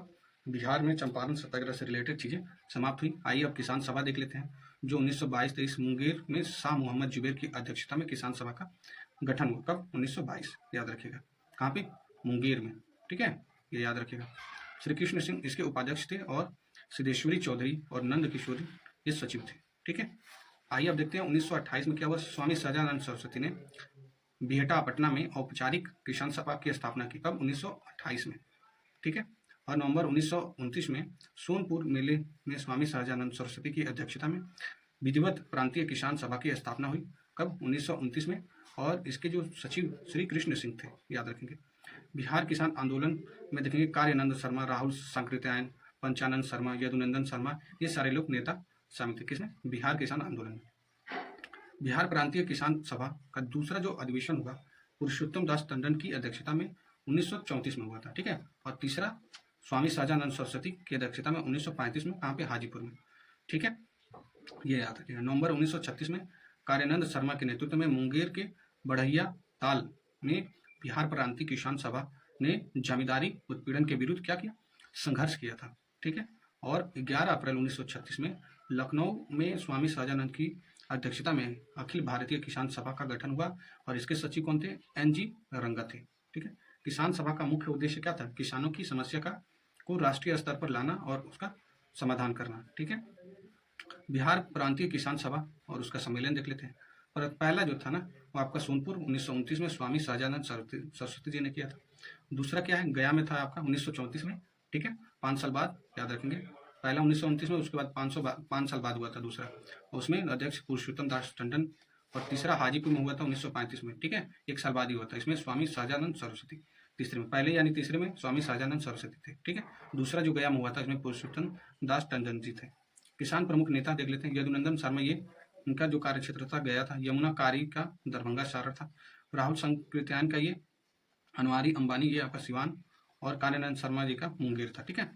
बिहार में चंपारण सत्याग्रह से रिलेटेड चीजें समाप्त हुई। आइए अब किसान सभा देख लेते हैं जो 1922-23 मुंगेर में शाह मोहम्मद जुबैर की अध्यक्षता में किसान सभा का गठन हुआ। कब? 1922। याद रखिएगा। कहाँ पे? मुंगेर में। ठीक है। ये याद रखिएगा। श्री कृष्ण सिंह इसके उपाध्यक्ष थे और सिद्धेश्वरी चौधरी और नंद किशोरी ये सचिव थे। ठीक है। आइए अब देखते हैं 1928 में क्या हुआ। स्वामी सहजानंद सरस्वती ने बिहटा पटना में औपचारिक किसान सभा की स्थापना की। कब? 1928 में। ठीक है। और नवंबर 1929 में सोनपुर मेले में स्वामी सहजानंद सरस्वती की अध्यक्षता में विधिवत प्रांतीय किसान सभा की स्थापना हुई। कब? 1929 में। और इसके जो सचिव श्री कृष्ण सिंह थे। याद रखेंगे। बिहार किसान आंदोलन में देखेंगे कार्यानंद शर्मा, राहुल सांकृत्यायन, पंचानंद शर्मा, यदुनंदन शर्मा ये सारे लोग नेता शामिल थे। किसमें? बिहार किसान आंदोलन में। बिहार प्रांतीय किसान सभा का दूसरा जो अधिवेशन हुआ पुरुषोत्तम दास टंडन की अध्यक्षता में 1934 में हुआ था। ठीक है। और तीसरा स्वामी सहजानंद सरस्वती की अध्यक्षता में 1935 में। कहाँ पे? हाजीपुर में। ठीक है। ये याद रखिएगा। नवंबर 1936 में कार्यानंद शर्मा के नेतृत्व में मुंगेर के बढ़ैया ताल में बिहार प्रांतीय किसान सभा ने जमींदारी उत्पीड़न के विरुद्ध क्या किया? संघर्ष किया था। ठीक है। और 11 अप्रैल 1936 में लखनऊ में स्वामी सहजानंद की अध्यक्षता में अखिल भारतीय किसान सभा का गठन हुआ और इसके सचिव कौन थे? N.G. रंगा थे। ठीक है। किसान सभा का मुख्य उद्देश्य क्या था? किसानों की समस्या को राष्ट्रीय स्तर पर लाना और उसका समाधान करना। ठीक है, बिहार प्रांतीय किसान सभा और उसका सम्मेलन देख लेते हैं। पर पहला जो था ना, वो आपका सोनपुर 1929 में स्वामी सहजानंद सरस्वती जी ने किया था। दूसरा क्या है, गया में था आपका 1934 में। ठीक है, 5 साल बाद, याद रखेंगे, पहला 1929 में, उसके बाद 5 साल बाद हुआ था दूसरा, उसमें अध्यक्ष पुरुषोत्तम दास टंडन, और तीसरा हाजीपुर में हुआ था 1935 में। ठीक है, 1 साल बाद ही हुआ था, इसमें स्वामी सहजानंद सरस्वती तीसरे में, पहले यानी तीसरे में स्वामी सहजानंद सरस्वती थे। ठीक है, दूसरा जो गया में हुआ था, इसमें पुरुषोत्तम दास टंडन जी थे। किसान प्रमुख नेता देख लेते हैं। यदुनंदन शर्मा, ये उनका जो कार्य क्षेत्र था गया था। यमुना कारी का दरभंगा शहर था। राहुल संकृत्यायन का ये अनवारी अंबानी, ये आपका सिवान, और कान्यानंद शर्मा जी का मुंगेर था। ठीक है,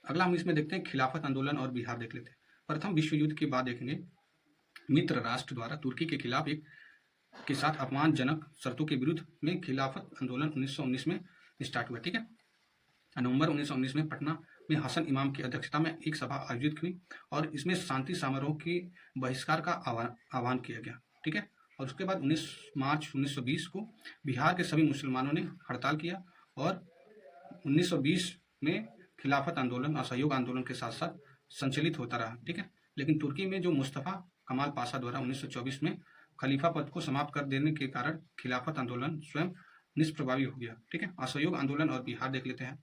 अगला हम इसमें देखते हैं खिलाफत आंदोलन और बिहार देख लेते हैं। प्रथम विश्व युद्ध के बाद देखेंगे मित्र राष्ट्र द्वारा तुर्की के खिलाफ के साथ अपमानजनक शर्तों के विरुद्ध में खिलाफत आंदोलन 1919 में स्टार्ट हुआ। ठीक है, नवंबर 1919 में पटना में हसन इमाम की अध्यक्षता में एक सभा आयोजित हुई और इसमें शांति समारोह के बहिष्कार का आह्वान किया गया। ठीक है, और उसके बाद 19 मार्च 1920 को बिहार के सभी मुसलमानों ने हड़ताल किया और 1920 में खिलाफत आंदोलन, असहयोग आंदोलन के साथ साथ संचालित होता रहा। ठीक है, लेकिन तुर्की में जो मुस्तफ़ा कमाल पाशा द्वारा 1924 में खलीफा पद को समाप्त कर देने के कारण खिलाफत आंदोलन स्वयं निष्प्रभावी हो गया। ठीक है, असहयोग आंदोलन और बिहार देख लेते हैं।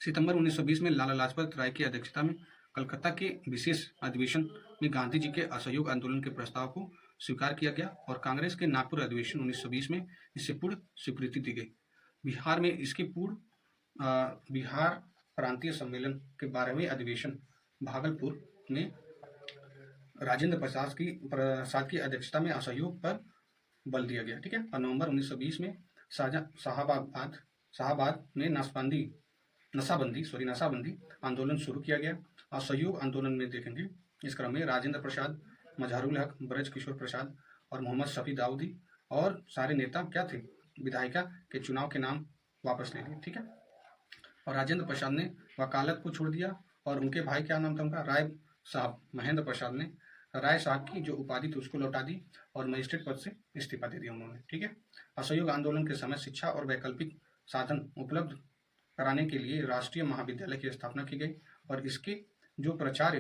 सितंबर 1920 में लाला लाजपत राय की अध्यक्षता में कलकत्ता के विशेष अधिवेशन में गांधी जी के असहयोग आंदोलन के प्रस्ताव को स्वीकार किया गया और कांग्रेस के नागपुर अधिवेशन 1920 में इससे पूर्ण स्वीकृति दी गई। बिहार में इसकी बिहार प्रांतीय सम्मेलन के 12वें अधिवेशन भागलपुर में राजेंद्र प्रसाद की अध्यक्षता में असहयोग पर बल दिया गया। ठीक है, और नवंबर 1920 में शाहबाद में नशाबंदी आंदोलन शुरू किया गया। असहयोग आंदोलन में देखेंगे इस क्रम में राजेंद्र प्रसाद, मजहरुल हक, ब्रज किशोर प्रसाद और मोहम्मद शफी दाऊदी और सारे नेता क्या थे, विधायिका के चुनाव के नाम वापस ले लिए। ठीक है, और राजेंद्र प्रसाद ने वकालत को छोड़ दिया और उनके भाई, क्या नाम था उनका, राय साहब, महेंद्र प्रसाद ने राय साहब की जो उपाधि थी उसको लौटा दी और मजिस्ट्रेट पद से इस्तीफा दे दिया उन्होंने। ठीक है, असहयोग आंदोलन के समय शिक्षा और वैकल्पिक साधन उपलब्ध कराने के लिए राष्ट्रीय महाविद्यालय की स्थापना की गई और इसके जो प्राचार्य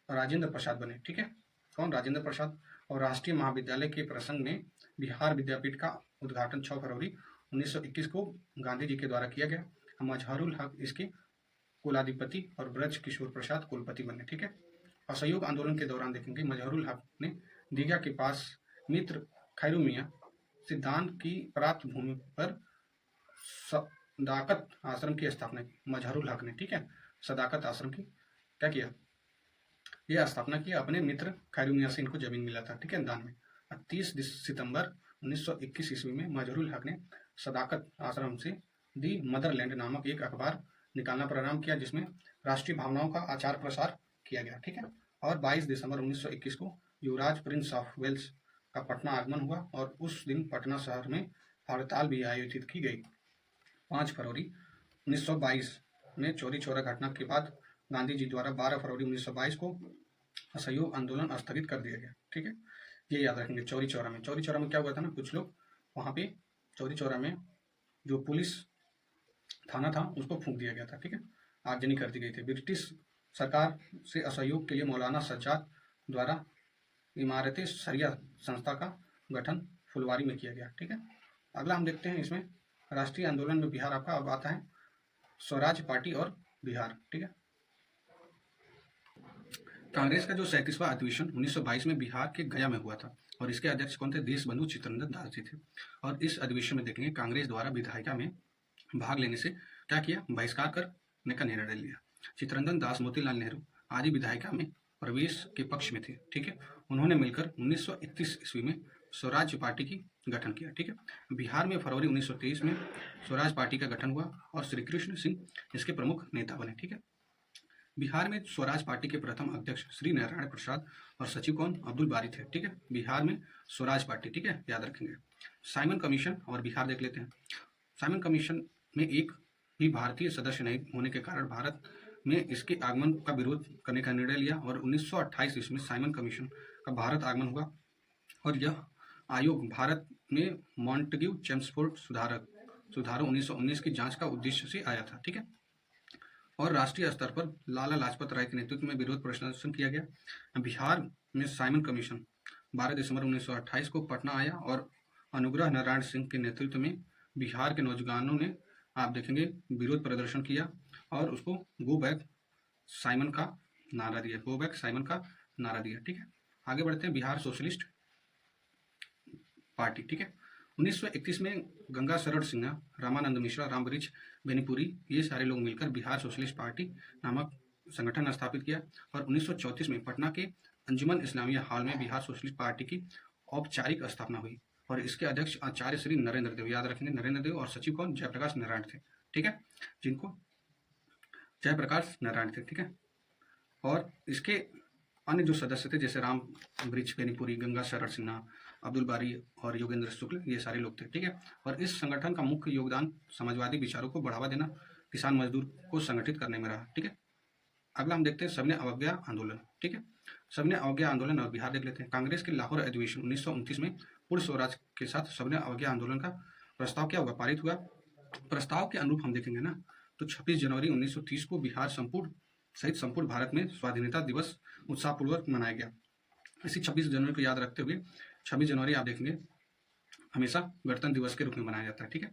राजेंद्र प्रसाद बने। ठीक है, कौन, राजेंद्र प्रसाद। और राष्ट्रीय महाविद्यालय के प्रसंग में बिहार विद्यापीठ का उद्घाटन 6 फरवरी 1921 को गांधी जी के द्वारा किया गया। मजहरुल हक इसके कुलाधिपति और ब्रज किशोर प्रसाद कुलपति बने। ठीक है, असहयोग आंदोलन के दौरान देखेंगे मजहरुल हक ने दीघा के पास मित्र खैरू मियां सिद्धांत की प्राप्त भूमि पर सदाकत आश्रम की स्थापना की। मजहरुल हक ने, ठीक है, सदाकत आश्रम की क्या किया, यह स्थापना की। अपने मित्र खैरू मियां से इनको जमीन मिला था। ठीक है, दान में। 30 सितंबर 1921 ईस्वी में मजहरुल हक ने सदाकत आश्रम से दी मदरलैंड नामक एक अखबार निकालना प्रारंभ किया जिसमें राष्ट्रीय भावनाओं का आचार प्रसार किया गया। ठीक है, और 22 दिसंबर 1921 को युवराज प्रिंस ऑफ वेल्स का पटना आगमन हुआ और उस दिन पटना शहर में हड़ताल भी आयोजित की गई। 5 फरवरी 1922 में चौरी चौरा घटना के बाद गांधी जी द्वारा 12 फरवरी 1922 को असहयोग आंदोलन स्थगित कर दिया गया। ठीक है, ये याद रखेंगे। चौरी चौरा में क्या हुआ था ना, कुछ लोग वहाँ पे चौरी चौरा में जो पुलिस थाना था उसको फूंक दिया गया था। ठीक है, आगजनी कर दी गई थी। ब्रिटिश सरकार से असहयोग के लिए मौलाना सज्जाद द्वारा इमारत शरिया संस्था का गठन फुलवारी में किया गया। ठीक है, अगला हम देखते हैं इसमें राष्ट्रीय आंदोलन में बिहार आपका अब आता है स्वराज पार्टी और बिहार। ठीक है, कांग्रेस का जो 37वां अधिवेशन 1922 में बिहार के गया में हुआ था और इसके अध्यक्ष कौन थे, देशबंधु चित्तरंजन दास जी थे। और इस अधिवेशन में देखेंगे कांग्रेस द्वारा विधायिका में भाग लेने से क्या किया, बहिष्कार करने का निर्णय लिया। चित्तरंजन दास, मोतीलाल नेहरू आदि विधायिका में प्रवेश के पक्ष में थे। ठीक है, उन्होंने मिलकर 1931 ईस्वी में स्वराज पार्टी की गठन किया। ठीक है, बिहार में फरवरी 1923 में स्वराज पार्टी का गठन हुआ और श्री कृष्ण सिंह इसके प्रमुख नेता बने। ठीक है, बिहार में स्वराज पार्टी के प्रथम अध्यक्ष श्री नारायण प्रसाद और सचिव कौन, अब्दुल बारी थे। ठीक है, बिहार में स्वराज पार्टी। ठीक है, याद रखेंगे। साइमन कमीशन और बिहार देख लेते हैं। साइमन कमीशन में एक भी भारतीय सदस्य नहीं होने के कारण भारत में इसके आगमन का विरोध करने का निर्णय लिया और 1928 ईस्वी में साइमन कमीशन का भारत आगमन हुआ और यह आयोग भारत में मॉन्टेग्यू चेम्सफोर्ड सुधारों 1919 की जांच का उद्देश्य से आया था। ठीक है। और राष्ट्रीय स्तर पर लाला लाजपत राय के नेतृत्व में विरोध प्रदर्शन किया गया। बिहार में साइमन कमीशन 12 दिसंबर 1928 को पटना आया और अनुग्रह नारायण सिंह के नेतृत्व में बिहार के नौजवानों ने, आप देखेंगे, विरोध प्रदर्शन किया और उसको गो बैक साइमन का नारा दिया, गो बैक साइमन का नारा दिया। ठीक है। आगे बढ़ते हैं। Bihar socialist party. ठीक है। 1931 में गंगा शरण सिन्हा, रामानंद मिश्रा, रामवृक्ष बेनीपुरी, ये सारे लोग मिलकर बिहार सोशलिस्ट पार्टी नामक संगठन स्थापित किया और 1934 में पटना के अंजुमन इस्लामिया हॉल में बिहार सोशलिस्ट पार्टी की औपचारिक स्थापना हुई और इसके अध्यक्ष आचार्य श्री नरेंद्र देव, याद रखेंगे नरेंद्र देव, और सचिव कौन, जयप्रकाश नारायण थे। ठीक है। जिनको जयप्रकाश नारायण थे। ठीक है। और इसके अन्य जो सदस्य थे जैसे राम वृक्ष बेनीपुरी, गंगा शरण सिन्हा, अब्दुल बारी और योगेंद्र शुक्ल, ये सारे लोग थे। ठीक है। और इस संगठन का मुख्य योगदान समाजवादी विचारों को बढ़ावा देना, किसान मजदूर को संगठित करने में रहा। ठीक है। अगला हम देखते हैं सबने अवज्ञा आंदोलन। ठीक है। सबने अवज्ञा आंदोलन और बिहार देख लेते हैं। कांग्रेस के लाहौर अधिवेशन 1929 में पूर्ण स्वराज के साथ सबने अवज्ञा आंदोलन का प्रस्ताव क्या हुआ, पारित हुआ। प्रस्ताव के अनुरूप हम देखेंगे ना तो 26 जनवरी 1930 को बिहार सहित संपूर्ण भारत में स्वाधीनता दिवस उत्साहपूर्वक मनाया गया। इसी 26 जनवरी को याद रखते हुए 26 जनवरी आप देखेंगे हमेशा गणतंत्र दिवस के रूप में मनाया जाता है। ठीक है।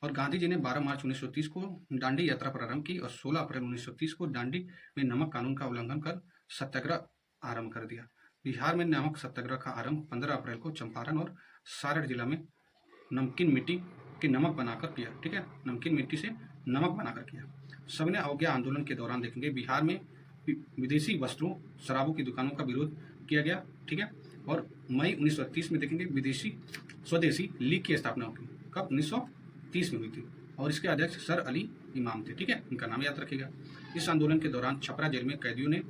और गांधी जी ने 12 मार्च 1930 को दांडी यात्रा प्रारंभ की और 16 अप्रैल 1930 को दांडी में नमक कानून का उल्लंघन कर सत्याग्रह आरंभ कर दिया। बिहार में नमक सत्याग्रह का आरंभ 15 अप्रैल को चंपारण और सारण जिला में नमकीन मिट्टी के नमक बनाकर किया। ठीक है। नमकीन मिट्टी से नमक बनाकर किया। सबने अवज्ञा आंदोलन के दौरान देखेंगे बिहार में विदेशी वस्त्रों, शराबों की दुकानों का विरोध किया गया। ठीक है। और मई 1930 में देखेंगे स्वदेशी लीग की स्थापना हुई। कब? 1930 में हुई थी और इसके अध्यक्ष सर अली इमाम थे। ठीक है। इनका नाम याद रखिएगा। इस आंदोलन के दौरान छपरा जेल में कैदियों ने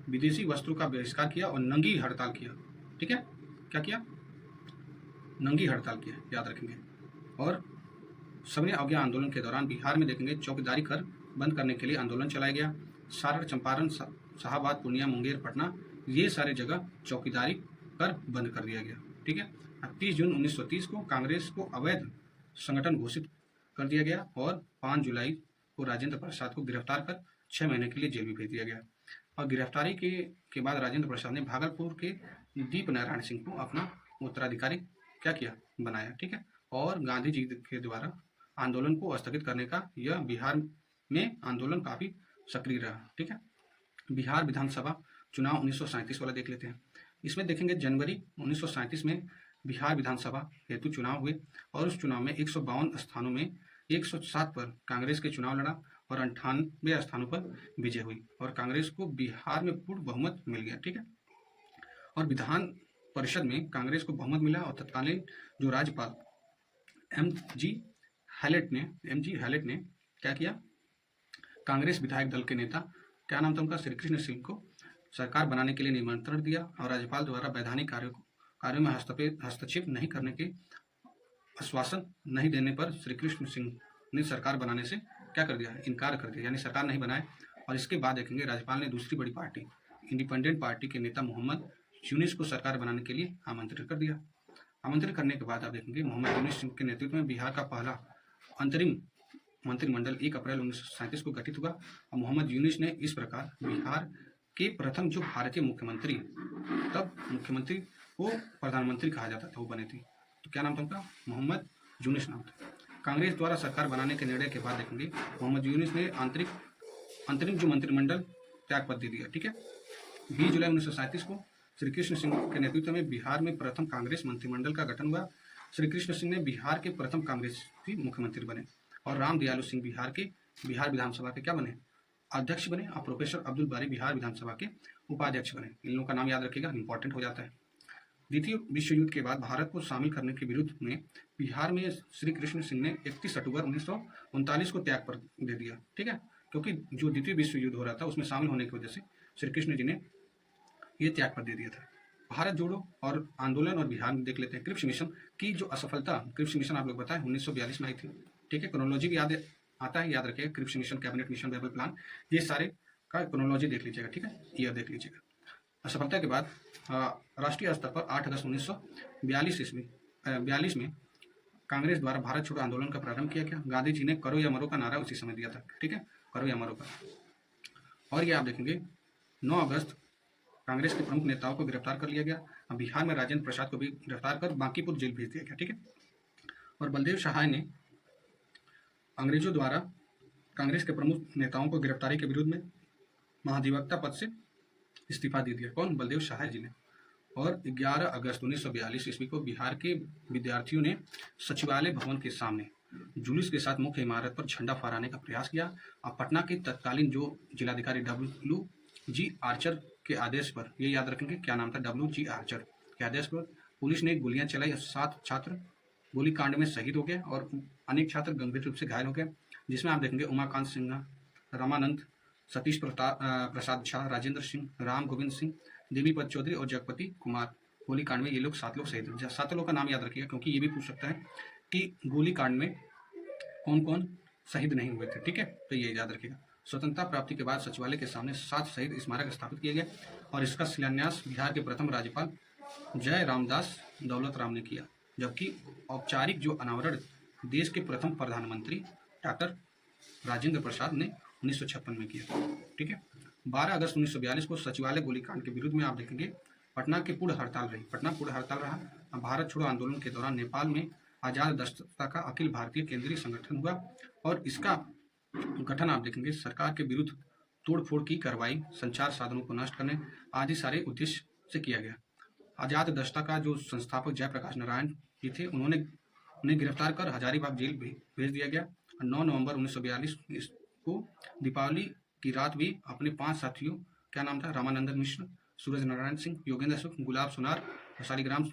विदेशी वस्त्रों का बहिष्कार किया और नंगी हड़ताल किया। ठीक है। क्या किया? नंगी हड़ताल किया, याद रखेंगे। और सबने अवज्ञा आंदोलन के दौरान बिहार में देखेंगे चौकीदारी कर बंद करने के लिए आंदोलन चलाया गया। सारण, चंपारण, शाहाबाद, पूर्णिया, मुंगेर, पटना, ये सारे जगह चौकीदारी कर बंद कर दिया गया। ठीक है। 30 जून 1930 को कांग्रेस को अवैध संगठन घोषित कर दिया गया और 5 जुलाई को राजेंद्र प्रसाद को गिरफ्तार कर 6 महीने के लिए जेल में भेज दिया गया। और गिरफ्तारी के बाद राजेंद्र प्रसाद ने भागलपुर के दीप नारायण सिंह को अपना उत्तराधिकारी क्या किया, बनाया। ठीक है। और गांधी जी के द्वारा आंदोलन को स्थगित करने का यह बिहार में आंदोलन काफी सक्रिय रहा। ठीक है। बिहार विधानसभा चुनाव 1937 वाला देख लेते हैं। इसमें देखेंगे जनवरी 1937 में बिहार विधानसभा हेतु चुनाव हुए और उस चुनाव में 152 स्थानों में 107 पर कांग्रेस के चुनाव लड़ा और 98 स्थानों पर विजय हुई और कांग्रेस को बिहार में पूर्ण बहुमत मिल गया। ठीक है। और विधान परिषद में कांग्रेस को बहुमत मिला और तत्कालीन जो राज्यपाल एम जी हैलेट ने क्या किया, कांग्रेस विधायक दल के नेता, क्या नाम था उनका, श्री कृष्ण सिंह को सरकार बनाने के लिए निमंत्रण दिया और राज्यपाल द्वारा वैधानिक कार्यों में हस्तक्षेप नहीं करने के आश्वासन नहीं देने पर श्री कृष्ण सिंह ने सरकार बनाने से क्या कर दिया, इनकार कर दिया, यानी सरकार नहीं बनाए। और इसके बाद देखेंगे राज्यपाल ने दूसरी बड़ी पार्टी इंडिपेंडेंट पार्टी के नेता मोहम्मद यूनिस को सरकार बनाने के लिए आमंत्रित कर दिया। आमंत्रित करने के बाद आप देखेंगे मोहम्मद यूनिस के नेतृत्व में बिहार का पहला अंतरिम मंत्रिमंडल 1 अप्रैल 1937 को गठित हुआ और मोहम्मद यूनिस ने इस प्रकार बिहार के प्रथम जो भारतीय मुख्यमंत्री, तब मुख्यमंत्री को प्रधानमंत्री कहा जाता था, वो बने थे। तो क्या नाम था उनका, मोहम्मद यूनिस नाम था। कांग्रेस द्वारा सरकार बनाने के निर्णय के बाद देखेंगे मोहम्मद यूनिस ने अंतरिम जो मंत्रिमंडल त्याग पत्र दे दिया। ठीक है। 20 जुलाई 1937 को श्री कृष्ण सिंह के नेतृत्व में बिहार में प्रथम कांग्रेस मंत्रिमंडल का गठन हुआ। श्री कृष्ण सिंह ने बिहार के प्रथम कांग्रेसी मुख्यमंत्री बने और राम दयालु सिंह बिहार विधानसभा के क्या बने, अध्यक्ष बने और प्रोफेसर अब्दुल बारी बिहार विधानसभा के उपाध्यक्ष बने। इन लोगों का नाम याद रखिएगा, इंपॉर्टेंट हो जाता है। द्वितीय विश्व युद्ध के बाद भारत को शामिल करने के विरुद्ध में बिहार में श्री कृष्ण सिंह ने 31 अक्टूबर 1939 को त्याग पर दे दिया। ठीक है। क्योंकि जो द्वितीय विश्व युद्ध हो रहा था उसमें शामिल होने की वजह से श्री कृष्ण जी ने ये त्याग पर दे दिया था। भारत जोड़ो और आंदोलन और बिहार में देख लेते हैं। क्रिप्स मिशन की जो असफलता, क्रिप्स मिशन आप लोग बताएं 1942 में आई थी। ठीक है। क्रोनोलॉजी भी याद आता है, याद रखिएगा। Cripps mission, cabinet mission, Wavell plan, ये सारे का क्रोनोलॉजी देख लीजिएगा। ठीक है। ईयर देख लीजिएगा। असफलता के बाद राष्ट्रीय स्तर पर 8 अगस्त 1942 ईस्वी 1942 में कांग्रेस द्वारा भारत छोड़ो आंदोलन का प्रारंभ किया गया। गांधी जी ने करो या मरो का नारा उसी समय दिया था, ठीक है, करो या मरो का। और ये आप देखेंगे 9 अगस्त कांग्रेस के प्रमुख नेताओं को गिरफ्तार कर लिया गया। बिहार में राजेंद्र प्रसाद को भी गिरफ्तार कर बांकीपुर जेल भेज दिया गया, ठीक है। और बलदेव सहाय ने अंग्रेजों द्वारा कांग्रेस के प्रमुख नेताओं को गिरफ्तारी के विरुद्ध में महाधिवक्ता पद से इस्तीफा दे दिया। कौन? बलदेव सहाय जी ने। और 11 अगस्त 1942 ईस्वी को बिहार के विद्यार्थियों ने सचिवालय भवन के सामने जुलूस के साथ मुख्य इमारत पर झंडा फहराने का प्रयास किया। और पटना के तत्कालीन जो जिलाधिकारी WG आर्चर के आदेश पर, ये याद रखेंगे क्या नाम था, WG आर्चर के आदेश पर पुलिस ने गोलियां चलाई। 7 छात्र गोलीकांड में शहीद हो गए और अनेक छात्र गंभीर रूप से घायल हो गए, जिसमें आप देखेंगे उमाकांत सिन्हा, रामानंद, सतीश प्रसाद झा, राजेंद्र सिंह, राम गोविंद सिंह, देवीपत चौधरी और जगपति कुमार। गोलीकांड में ये लोग 7 लोग शहीद हुए। 7 लोगों का नाम याद रखिएगा, क्योंकि ये भी पूछ सकता है कि गोलीकांड में कौन कौन शहीद नहीं हुए थे, ठीक है, तो ये याद रखिएगा। स्वतंत्रता प्राप्ति के बाद सचिवालय के सामने 7 शहीद स्मारक स्थापित किए गए और इसका शिलान्यास बिहार के प्रथम राज्यपाल जय रामदास दौलत राम ने किया, जबकि औपचारिक जो अनावरण देश के प्रथम प्रधानमंत्री डॉक्टर राजेंद्र प्रसाद ने 1956 में किया, ठीक है। 12 अगस्त 1942 को सचिवालय गोलीकांड के विरुद्ध में आप देखेंगे पटना के पूर्ण हड़ताल रही। पटना पूर्ण हड़ताल रहा। भारत छोड़ो आंदोलन के दौरान नेपाल में आजाद दस्ता का अखिल भारतीय केंद्रीय संगठन हुआ और इसका गठन आप देखेंगे सरकार के विरुद्ध तोड़फोड़ की कार्रवाई, संचार साधनों को नष्ट करने आदि सारे उद्देश्य से किया गया। आजाद दस्ता का जो संस्थापक जयप्रकाश नारायण जी थे, उन्हें गिरफ्तार कर हजारीबाग जेल भेज दिया गया। 9 नवंबर 1942 को दीपावली की रात भी अपने 5 साथियों, क्या नाम था, रामानंदन मिश्र, सूरज नारायण सिंह, योगेंद्र सुख, गुलाब सुनार और शालिग्राम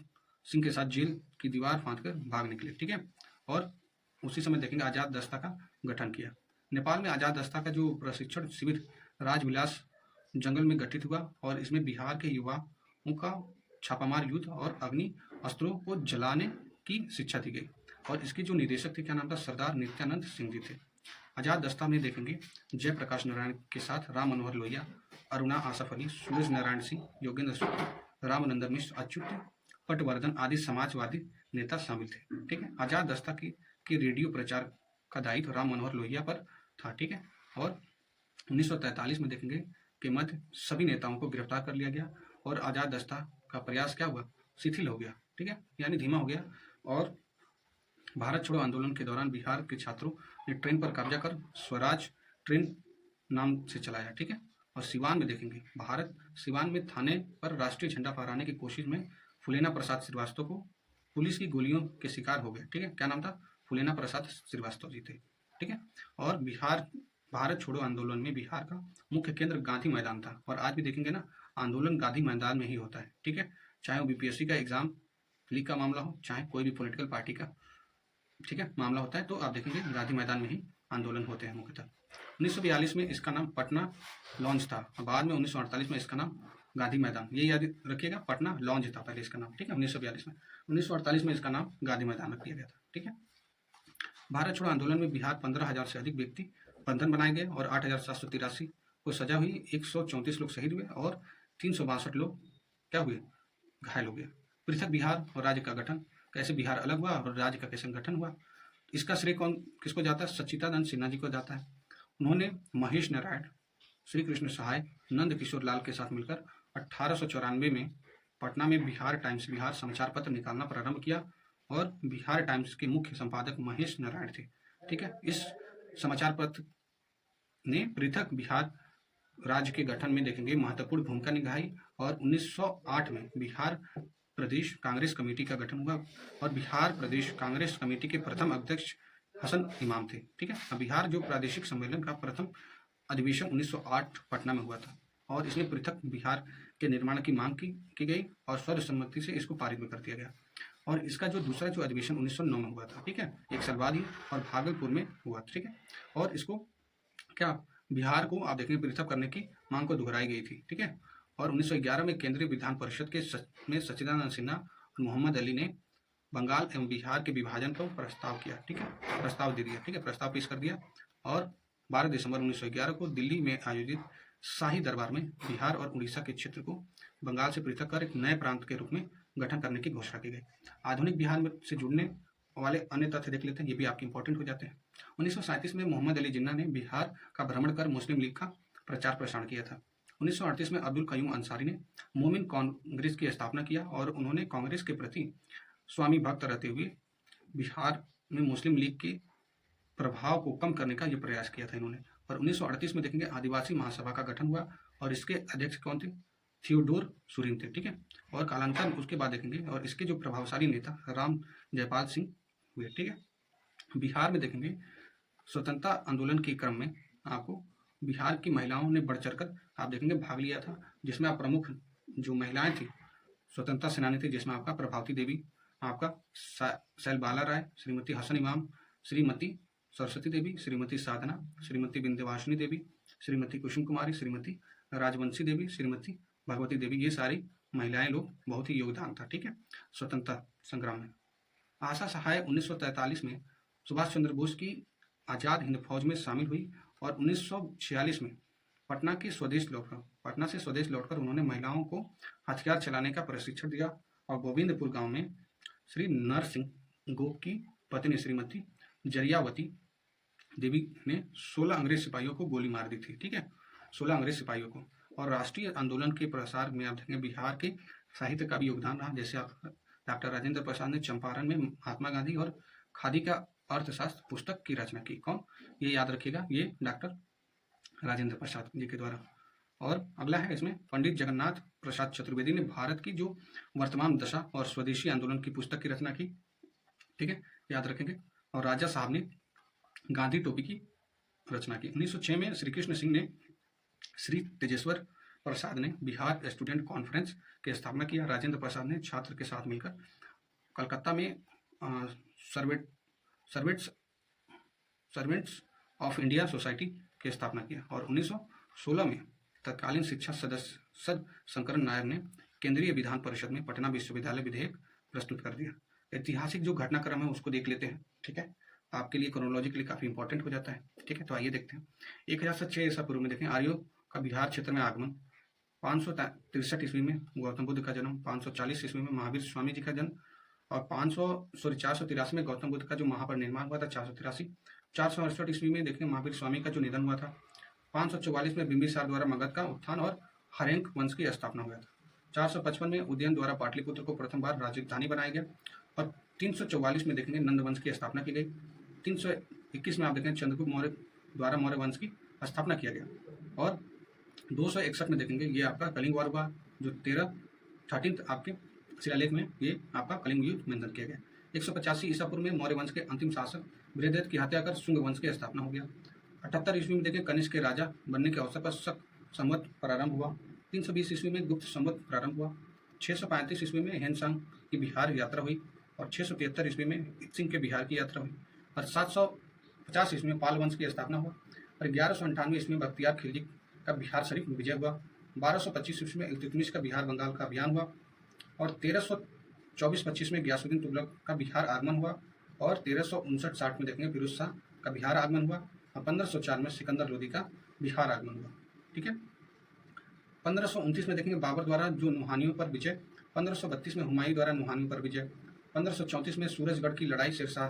सिंह के साथ जेल की दीवार फांदकर भाग निकले, ठीक है। और उसी समय देखेंगे आजाद दस्ता का गठन किया। नेपाल में आजाद दस्ता का जो प्रशिक्षण शिविर राजविलास जंगल में गठित हुआ और इसमें बिहार के युवाओं का छापामार युद्ध और अग्नि अस्त्रों को जलाने की शिक्षा दी गई और इसके जो निदेशक थे, क्या नाम था, सरदार नित्यानंद सिंह जी थे। आजाद दस्ता में देखेंगे जयप्रकाश नारायण के साथ राम मनोहर लोहिया, अरुणा आसफ अली, सूरज नारायण सिंह, योगेंद्र सुख, रामानंदन मिश्र, अच्युत पटवर्धन आदि समाजवादी नेता शामिल थे, ठीक है। आजाद दस्ता की रेडियो प्रचार का दायित्व राम मनोहर लोहिया पर था, ठीक है। और 1943 में देखेंगे कि मध्य सभी नेताओं को गिरफ्तार कर लिया गया और आजाद दस्ता का प्रयास क्या हुआ, शिथिल हो गया, ठीक है, यानी धीमा हो गया। और भारत छोड़ो आंदोलन के दौरान बिहार के छात्रों ने ट्रेन पर कब्जा कर स्वराज ट्रेन नाम से चलाया, ठीक है। और सिवान में देखेंगे सिवान में थाने पर राष्ट्रीय झंडा फहराने की कोशिश में फुलेना प्रसाद श्रीवास्तव को पुलिस की गोलियों के शिकार हो गए, ठीक है, क्या नाम था, फुलेना प्रसाद श्रीवास्तव जी थे, ठीक है। और भारत छोड़ो आंदोलन में बिहार का मुख्य केंद्र गांधी मैदान था और आज भी देखेंगे ना आंदोलन गांधी मैदान में ही होता है, ठीक है, चाहे वो BPSC का एग्जाम लीक का मामला हो, चाहे कोई भी पॉलिटिकल पार्टी का, ठीक है, मामला होता है, तो आप देखेंगे गांधी मैदान में ही आंदोलन होते हैं मुख्यतः। 1942 में इसका नाम पटना लॉन्च था, बाद में 1948 में इसका नाम गांधी मैदान, ये याद रखिएगा, पटना लॉन्च था पहले इसका नाम, ठीक है, 1942 में। 1948 में इसका नाम गांधी मैदान रख दिया गया था, ठीक है। भारत छोड़ो आंदोलन में बिहार 15,000 से अधिक व्यक्ति बंधन बनाए गए और 8,783 को सजा हुई, 134 लोग शहीद हुए और 362 लोग क्या हुए, घायल हो गए। पृथक बिहार और राज्य का गठन, कैसे बिहार अलग हुआ और राज्य का कैसे गठन हुआ, इसका श्रेय किसको जाता है, सच्चिदानंद सिन्हा जी को जाता है। उन्होंने महेश नारायण, श्री कृष्ण सहाय, नंद किशोर लाल के साथ मिलकर 1894 में पटना में बिहार टाइम्स बिहार समाचार पत्र निकालना प्रारंभ किया और बिहार टाइम्स के मुख्य संपादक महेश नारायण थे, ठीक है। इस समाचार पत्र ने पृथक बिहार राज्य के गठन में देखेंगे महत्वपूर्ण भूमिका निभाई और 1908 में बिहार प्रदेश कांग्रेस कमेटी का गठन हुआ और बिहार प्रदेश कांग्रेस कमेटी के प्रथम अध्यक्ष हसन इमाम थे, ठीक है। बिहार जो प्रादेशिक सम्मेलन का प्रथम अधिवेशन 1908 पटना में हुआ था और इसमें पृथक बिहार के निर्माण की मांग की गई और सर्वसम्मति से इसको पारित भी कर दिया गया। और इसका जो दूसरा जो अधिवेशन 1909 में हुआ था, ठीक है, 1 साल बाद ही, और भागलपुर में हुआ, ठीक है। और इसको क्या बिहार को आप देखेंगे पृथक करने की मांग को दोहराई गई थी, ठीक है। और 1911 में केंद्रीय विधान परिषद में सच्चिदानंद सिन्हा और मोहम्मद अली ने बंगाल एवं बिहार के विभाजन पर प्रस्ताव किया, ठीक है, प्रस्ताव दे दिया, ठीक है, प्रस्ताव पेश कर दिया। और 12 दिसंबर 1911 को दिल्ली में आयोजित शाही दरबार में बिहार और उड़ीसा के क्षेत्र को बंगाल से पृथक कर एक नए प्रांत के रूप में गठन करने की घोषणा की गई। आधुनिक बिहार में से जुड़ने वाले अन्य तथ्य देख लेते हैं, ये भी आपके इंपॉर्टेंट हो जाते हैं। 1937 में मोहम्मद अली जिन्ना ने बिहार का भ्रमण कर मुस्लिम लीग का प्रचार प्रसार किया था। 1938 में अब्दुल कयूम अंसारी ने मोमिन कांग्रेस की स्थापना किया और उन्होंने कांग्रेस के प्रति स्वामी भक्त रहते हुए बिहार में मुस्लिम लीग के प्रभाव को कम करने का ये प्रयास किया था इन्होंने। और 1938 में देखेंगे आदिवासी महासभा का गठन हुआ और इसके अध्यक्ष कौन थे? थियोडोर सुरीन थे, ठीक है। और कालांतर उसके बाद देखेंगे और इसके जो प्रभावशाली नेता राम जयपाल सिंह हुए, ठीक है। बिहार में देखेंगे स्वतंत्रता आंदोलन के क्रम में आपको बिहार की महिलाओं ने बढ़ चढ़कर आप देखेंगे भाग लिया था, जिसमें आप प्रमुख जो महिलाएं थी स्वतंत्रता सेनानी थी, जिसमें आपका प्रभावती देवी, आपका शैलबाला राय, श्रीमती हसन इमाम, श्रीमती सरस्वती देवी, श्रीमती साधना, श्रीमती विंध्यवासिनी देवी, श्रीमती कुसुम कुमारी, श्रीमती राजवंशी देवी, श्रीमती भगवती देवी, ये सारी महिलाएं लोग बहुत ही योगदान था, ठीक है, स्वतंत्रता संग्राम में। आशा सहाय 1943 में सुभाष चंद्र बोस की आज़ाद हिंद फौज में शामिल हुई और 1946 में पटना से स्वदेश लौटकर उन्होंने महिलाओं को हथियार चलाने का प्रशिक्षण दिया और गोविंदपुर गांव में श्री नरसिंह गोप की पत्नी श्रीमती जरियावती देवी ने 16 अंग्रेज सिपाहियों को गोली मार दी थी, ठीक है, 16 अंग्रेज सिपाहियों को। और राष्ट्रीय आंदोलन के प्रसार में आप देखेंगे बिहार के साहित्य का भी योगदान रहा, जैसे आप डॉक्टर राजेंद्र प्रसाद ने चंपारण में महात्मा गांधी और खादी का अर्थशास्त्र पुस्तक की रचना की। कौन? ये याद रखिएगा, ये डॉक्टर राजेंद्र प्रसाद जी के द्वारा। और अगला है इसमें पंडित जगन्नाथ प्रसाद चतुर्वेदी ने भारत की जो वर्तमान दशा और स्वदेशी आंदोलन की पुस्तक की रचना की, ठीक है, याद रखेंगे। और राजा साहब ने गांधी टोपी की रचना की। 1906 में श्री कृष्ण सिंह ने श्री तेजेश्वर प्रसाद ने बिहार स्टूडेंट कॉन्फ्रेंस की स्थापना किया। राजेंद्र प्रसाद ने छात्र के साथ मिलकर कलकत्ता में सर्वेंट्स ऑफ इंडिया सोसाइटी की स्थापना किया। और 1916 में तत्कालीन शिक्षा सदस्य शंकरन नायर ने केंद्रीय विधान परिषद में पटना विश्वविद्यालय विधेयक प्रस्तुत कर दिया। ऐतिहासिक जो घटनाक्रम है उसको देख लेते हैं, ठीक है, आपके लिए क्रोनोलॉजिकली काफी इंपॉर्टेंट हो जाता है, ठीक है। तो आइए देखते हैं। 1006 ईसा पूर्व में देखें आर्यों का बिहार क्षेत्र में आगमन। 563 ईस्वी में गौतम बुद्ध का जन्म, 540 ईस्वी में महावीर स्वामी जी का जन्म और 483 में गौतम बुद्ध का जो महापरिनिर्वाण हुआ था 483। 468 ईस्वी में देखें महावीर स्वामी का जो निधन हुआ था। 544 में बिंबिसार द्वारा मगध का उत्थान और हरेंक वंश की स्थापना हुआ था। 455 में उदयन द्वारा पाटलिपुत्र को प्रथम बार राजधानी बनाया गया और 344 में देखेंगे नंद वंश की स्थापना की गई। 321 में आप देखेंगे चंद्रगुप्त मौर्य द्वारा मौर्य वंश की स्थापना किया गया। और 261 में देखेंगे ये आपका कलिंग वार हुआ, जो 13 आपके शिलालेख में ये आपका कलिंग युद्ध मेंशन किया गया। 185 ईसा पूर्व में मौर्य वंश के अंतिम शासक बृहदेव की हत्या कर शुंग वंश की स्थापना हो गया। 78 ईस्वी में देखें कनिष्क के राजा बनने के अवसर पर शक संवत प्रारंभ हुआ। 320 ईस्वी में गुप्त संवत प्रारंभ हुआ। 635 ईस्वी में हेनसांग की बिहार यात्रा हुई और 673 ईस्वी में सिंह के बिहार की यात्रा हुई और 750 ईस्वी में पाल वंश की स्थापना हुआ और 1198 ईस्वी में बख्तियार खिलजी का बिहार शरीफ विजय हुआ। 1225 ईस्वी में इल्तुतमिश का बिहार बंगाल का अभियान हुआ और 1324-25 में गयासुद्दीन तुगलक का बिहार आगमन हुआ और 1359-60 में देखेंगे फिरोज शाह का बिहार आगमन हुआ और 1504 में सिकंदर लोदी का बिहार आगमन हुआ, ठीक है। 1529 में देखेंगे बाबर द्वारा जो नुहानियों पर विजय। 1532 में हुमायूं द्वारा नुहानियों पर विजय। 1534 में सूरजगढ़ की लड़ाई शेरशाह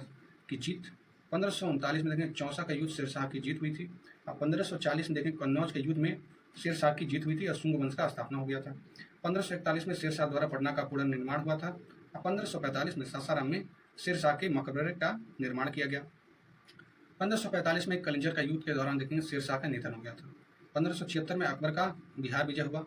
की जीत। 1539 में देखें चौसा का युद्ध शेरशाह की जीत हुई थी और 1540 में देखें कन्नौज के युद्ध में शेरशाह की जीत हुई थी और शुंग वंश का स्थापना हो गया था। 1541 में शेरशाह द्वारा पटना का पुनर्निर्माण हुआ था और 1545 में सासाराम में शेरशाह के मकबरे का निर्माण किया गया। 1545 में कलिंजर का युद्ध के दौरान देखेंगे शेरशाह का निधन हो गया था। 1576 में अकबर का बिहार विजय हुआ।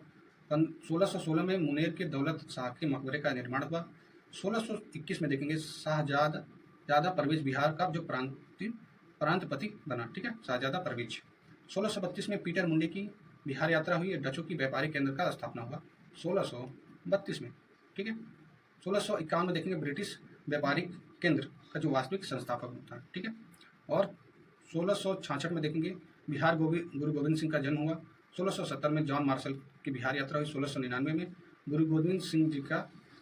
1616 में मुनेर के दौलत शाह के मकबरे का निर्माण हुआ। 1621 में देखेंगे शाहजादा परवेज बिहार का जो प्रांतपति बना, ठीक है, शाहजादा परवेज। 1632 में पीटर मुंडे की बिहार यात्रा हुई। डचों की व्यापारिक केंद्र का स्थापना हुआ 1632 में, ठीक है। 1651 में देखेंगे ब्रिटिश व्यापारिक केंद्र का जो वास्तविक संस्थापक होता है, ठीक है। और 1666 में देखेंगे बिहार गुरु गोविंद सिंह का जन्म हुआ। 1670 में जॉन मार्शल की बिहार यात्रा हुई। 1699 में गुरु गोविंद सिंह जी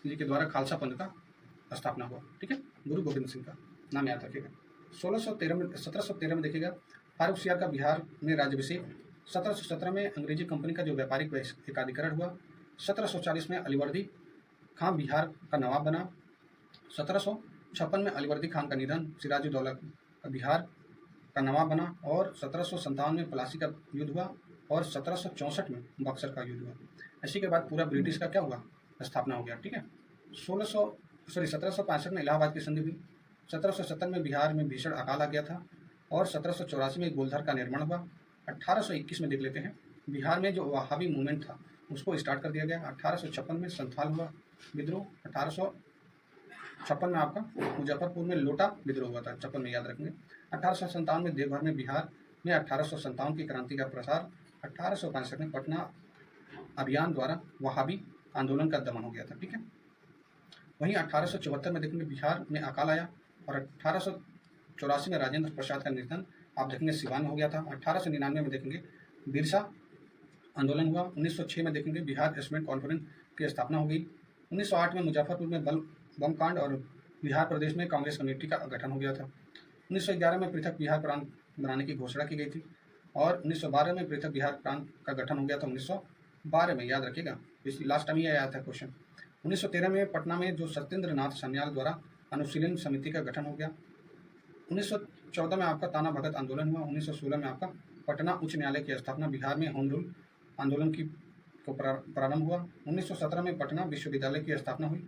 के द्वारा खालसा पंथ का स्थापना हुआ, ठीक है, गुरु गोविंद सिंह का नाम याद रखिएगा। 1713 में देखिएगा फारूक सियार का बिहार में राज्याभिषेक। 1717 में अंग्रेजी कंपनी का जो व्यापारिक एकाधिकरण हुआ। 1740 में अलीवर्दी खां बिहार का नवाब बना। 1756 में अलीवर्दी खान का निधन, सिराजुद्दौला का बिहार का नवाब बना। और 1757 में प्लासी का युद्ध हुआ और 1764 में बक्सर का युद्ध हुआ। इसी के बाद पूरा ब्रिटिश का क्या हुआ, स्थापना हो गया। ठीक है। 1765 में इलाहाबाद की संधि हुई। 1770 में बिहार में भीषण अकाल आ गया था और 1784 में गोलधार का निर्माण हुआ। 1821 में देख लेते हैं, बिहार में जो वहाबी मूवमेंट था उसको स्टार्ट कर दिया गया। 1856 में संथाल हुआ विद्रोह। 1856 में आपका मुजफ्फरपुर में लोटा विद्रोह हुआ था, 56 में याद रखेंगे। 1857 में देवघर में बिहार में 1857 की क्रांति का प्रसार। 1865 में पटना अभियान द्वारा वहाबी आंदोलन का दमन हो गया था। ठीक है। वहीं 1874 में देखेंगे बिहार में अकाल आया और 1884 में राजेंद्र प्रसाद का निधन आप देखेंगे सिवान में हो गया था। 1899 में देखेंगे बिरसा आंदोलन हुआ। 1906 में देखेंगे बिहार स्टूडेंट कॉन्फ्रेंस की स्थापना हो गई। 1908 में मुजफ्फरपुर में बम कांड और बिहार प्रदेश में कांग्रेस कमेटी का गठन हो गया था। 1911 में पृथक बिहार प्रांत बनाने की घोषणा की गई थी और 1912 में पृथक बिहार प्रांत का गठन हो गया था। 1912 में याद रखिएगा, लास्ट टाइम ये आया था क्वेश्चन। 1913 में पटना में जो सत्येंद्र नाथ सन्याल द्वारा अनुशीलन समिति का गठन हो गया। 1914 में आपका ताना भगत आंदोलन हुआ। 1916 में आपका पटना उच्च न्यायालय की स्थापना, बिहार में होम रूल आंदोलन की को प्रारंभ हुआ। 1917 में पटना विश्वविद्यालय की स्थापना हुई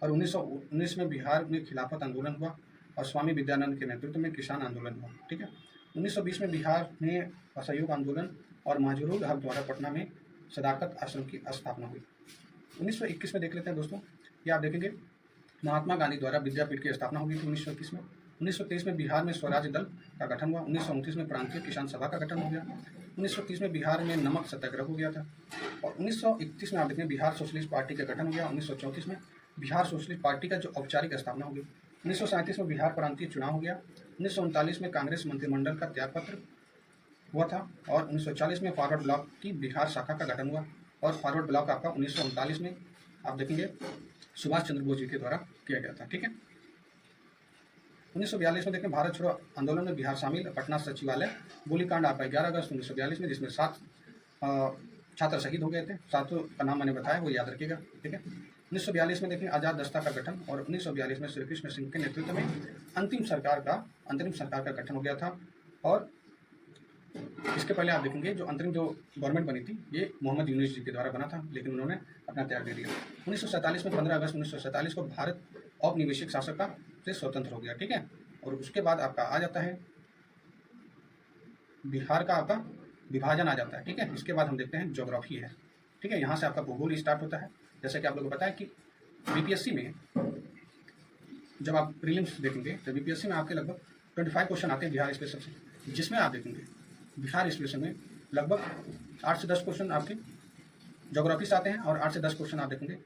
और 1919 में बिहार में खिलाफत आंदोलन हुआ और स्वामी विद्यानंद के नेतृत्व में किसान आंदोलन हुआ। ठीक है। 1920 में बिहार में असहयोग आंदोलन और माजरूल हक द्वारा पटना में सदाकत आश्रम की स्थापना हुई। 1921 में देख लेते हैं दोस्तों, ये आप देखेंगे महात्मा गांधी द्वारा विद्यापीठ की स्थापना हो गई थी 1921 में। 1923 में बिहार में स्वराज दल का गठन हुआ। 1929 में प्रांतीय किसान सभा का गठन हो गया। 1930 में बिहार में नमक सत्याग्रह हो गया था और 1931 में आप देखेंगे बिहार सोशलिस्ट पार्टी का गठन हो गया। 1934 में बिहार सोशलिस्ट पार्टी का जो औपचारिक स्थापना हो गई। 1937 में बिहार प्रांतीय चुनाव हो गया। 1939 में कांग्रेस मंत्रिमंडल का त्यागपत्र हुआ था और 1940 में फॉरवर्ड ब्लॉक की बिहार शाखा का गठन हुआ और फॉरवर्ड ब्लॉक आपका 1939 में आप देखेंगे सुभाष चंद्र बोस जी के द्वारा किया गया था। ठीक है। 1942 में देखें भारत छोड़ो आंदोलन में बिहार शामिल। पटना सचिवालय गोलीकांड आपका 11 अगस्त 1942 में, जिसमें 7 छात्र शहीद हो गए थे। सातों का नाम मैंने बताया, वो याद रखिएगा। ठीक है। 1942 में देखें आज़ाद दस्ता का गठन और 1942 में श्री कृष्ण सिंह के नेतृत्व में अंतरिम सरकार का गठन हो गया था। और इसके पहले आप देखेंगे जो गवर्नमेंट बनी थी ये मोहम्मद यूनुस जी के द्वारा बना था, लेकिन उन्होंने अपना त्याग दे दिया। 1947 में 15 अगस्त 1947 को भारत औपनिवेशिक शासक से स्वतंत्र हो गया। ठीक है। और उसके बाद आपका आ जाता है बिहार का आपका विभाजन आ जाता है। ठीक है। इसके बाद हम देखते हैं ज्योग्राफी है। ठीक है। यहाँ से आपका भूगोल स्टार्ट होता है। जैसे कि आप लोगों को पता है कि बीपीएससी में जब आप प्रीलिम्स देखेंगे तो बीपीएससी में आपके लगभग 25 क्वेश्चन आते हैं बिहार स्पेशल से, जिसमें आप देखेंगे बिहार स्पेशल में लगभग 8 से 10 क्वेश्चन आपके ज्योग्राफी से आते हैं और 8 से 10 क्वेश्चन आप देखेंगे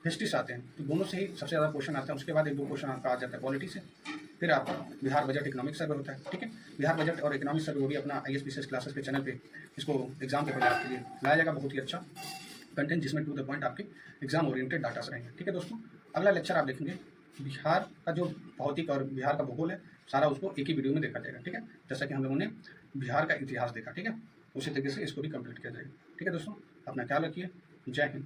हिस्ट्री से आते हैं। तो दोनों से ही सबसे ज़्यादा क्वेश्चन आते हैं। उसके बाद 1-2 क्वेश्चन आपका आ जाता है पॉलिटी से। फिर आपका बिहार बजट इकोनॉमिक सर्वे होता है। ठीक है। बिहार बजट और इकोनॉमिक सर्वे वो भी अपना ISPCS क्लासेस के चैनल पे इसको एग्जाम के पहले आपके लिए लाया जाएगा। बहुत ही अच्छा कंटेंट जिसमें टू द पॉइंट आपके एग्जाम ओरिएंटेड डाटा रहेंगे। ठीक है दोस्तों। अगला लेक्चर आप देखेंगे बिहार का जो भौतिक और बिहार का भूगोल है सारा उसको एक ही वीडियो में देखा जाएगा। ठीक है। जैसा कि हम लोगों ने बिहार का इतिहास देखा। ठीक है। उसी तरीके से इसको भी कंप्लीट किया जाएगा। ठीक है दोस्तों, अपना ख्याल रखिए। जय हिंद।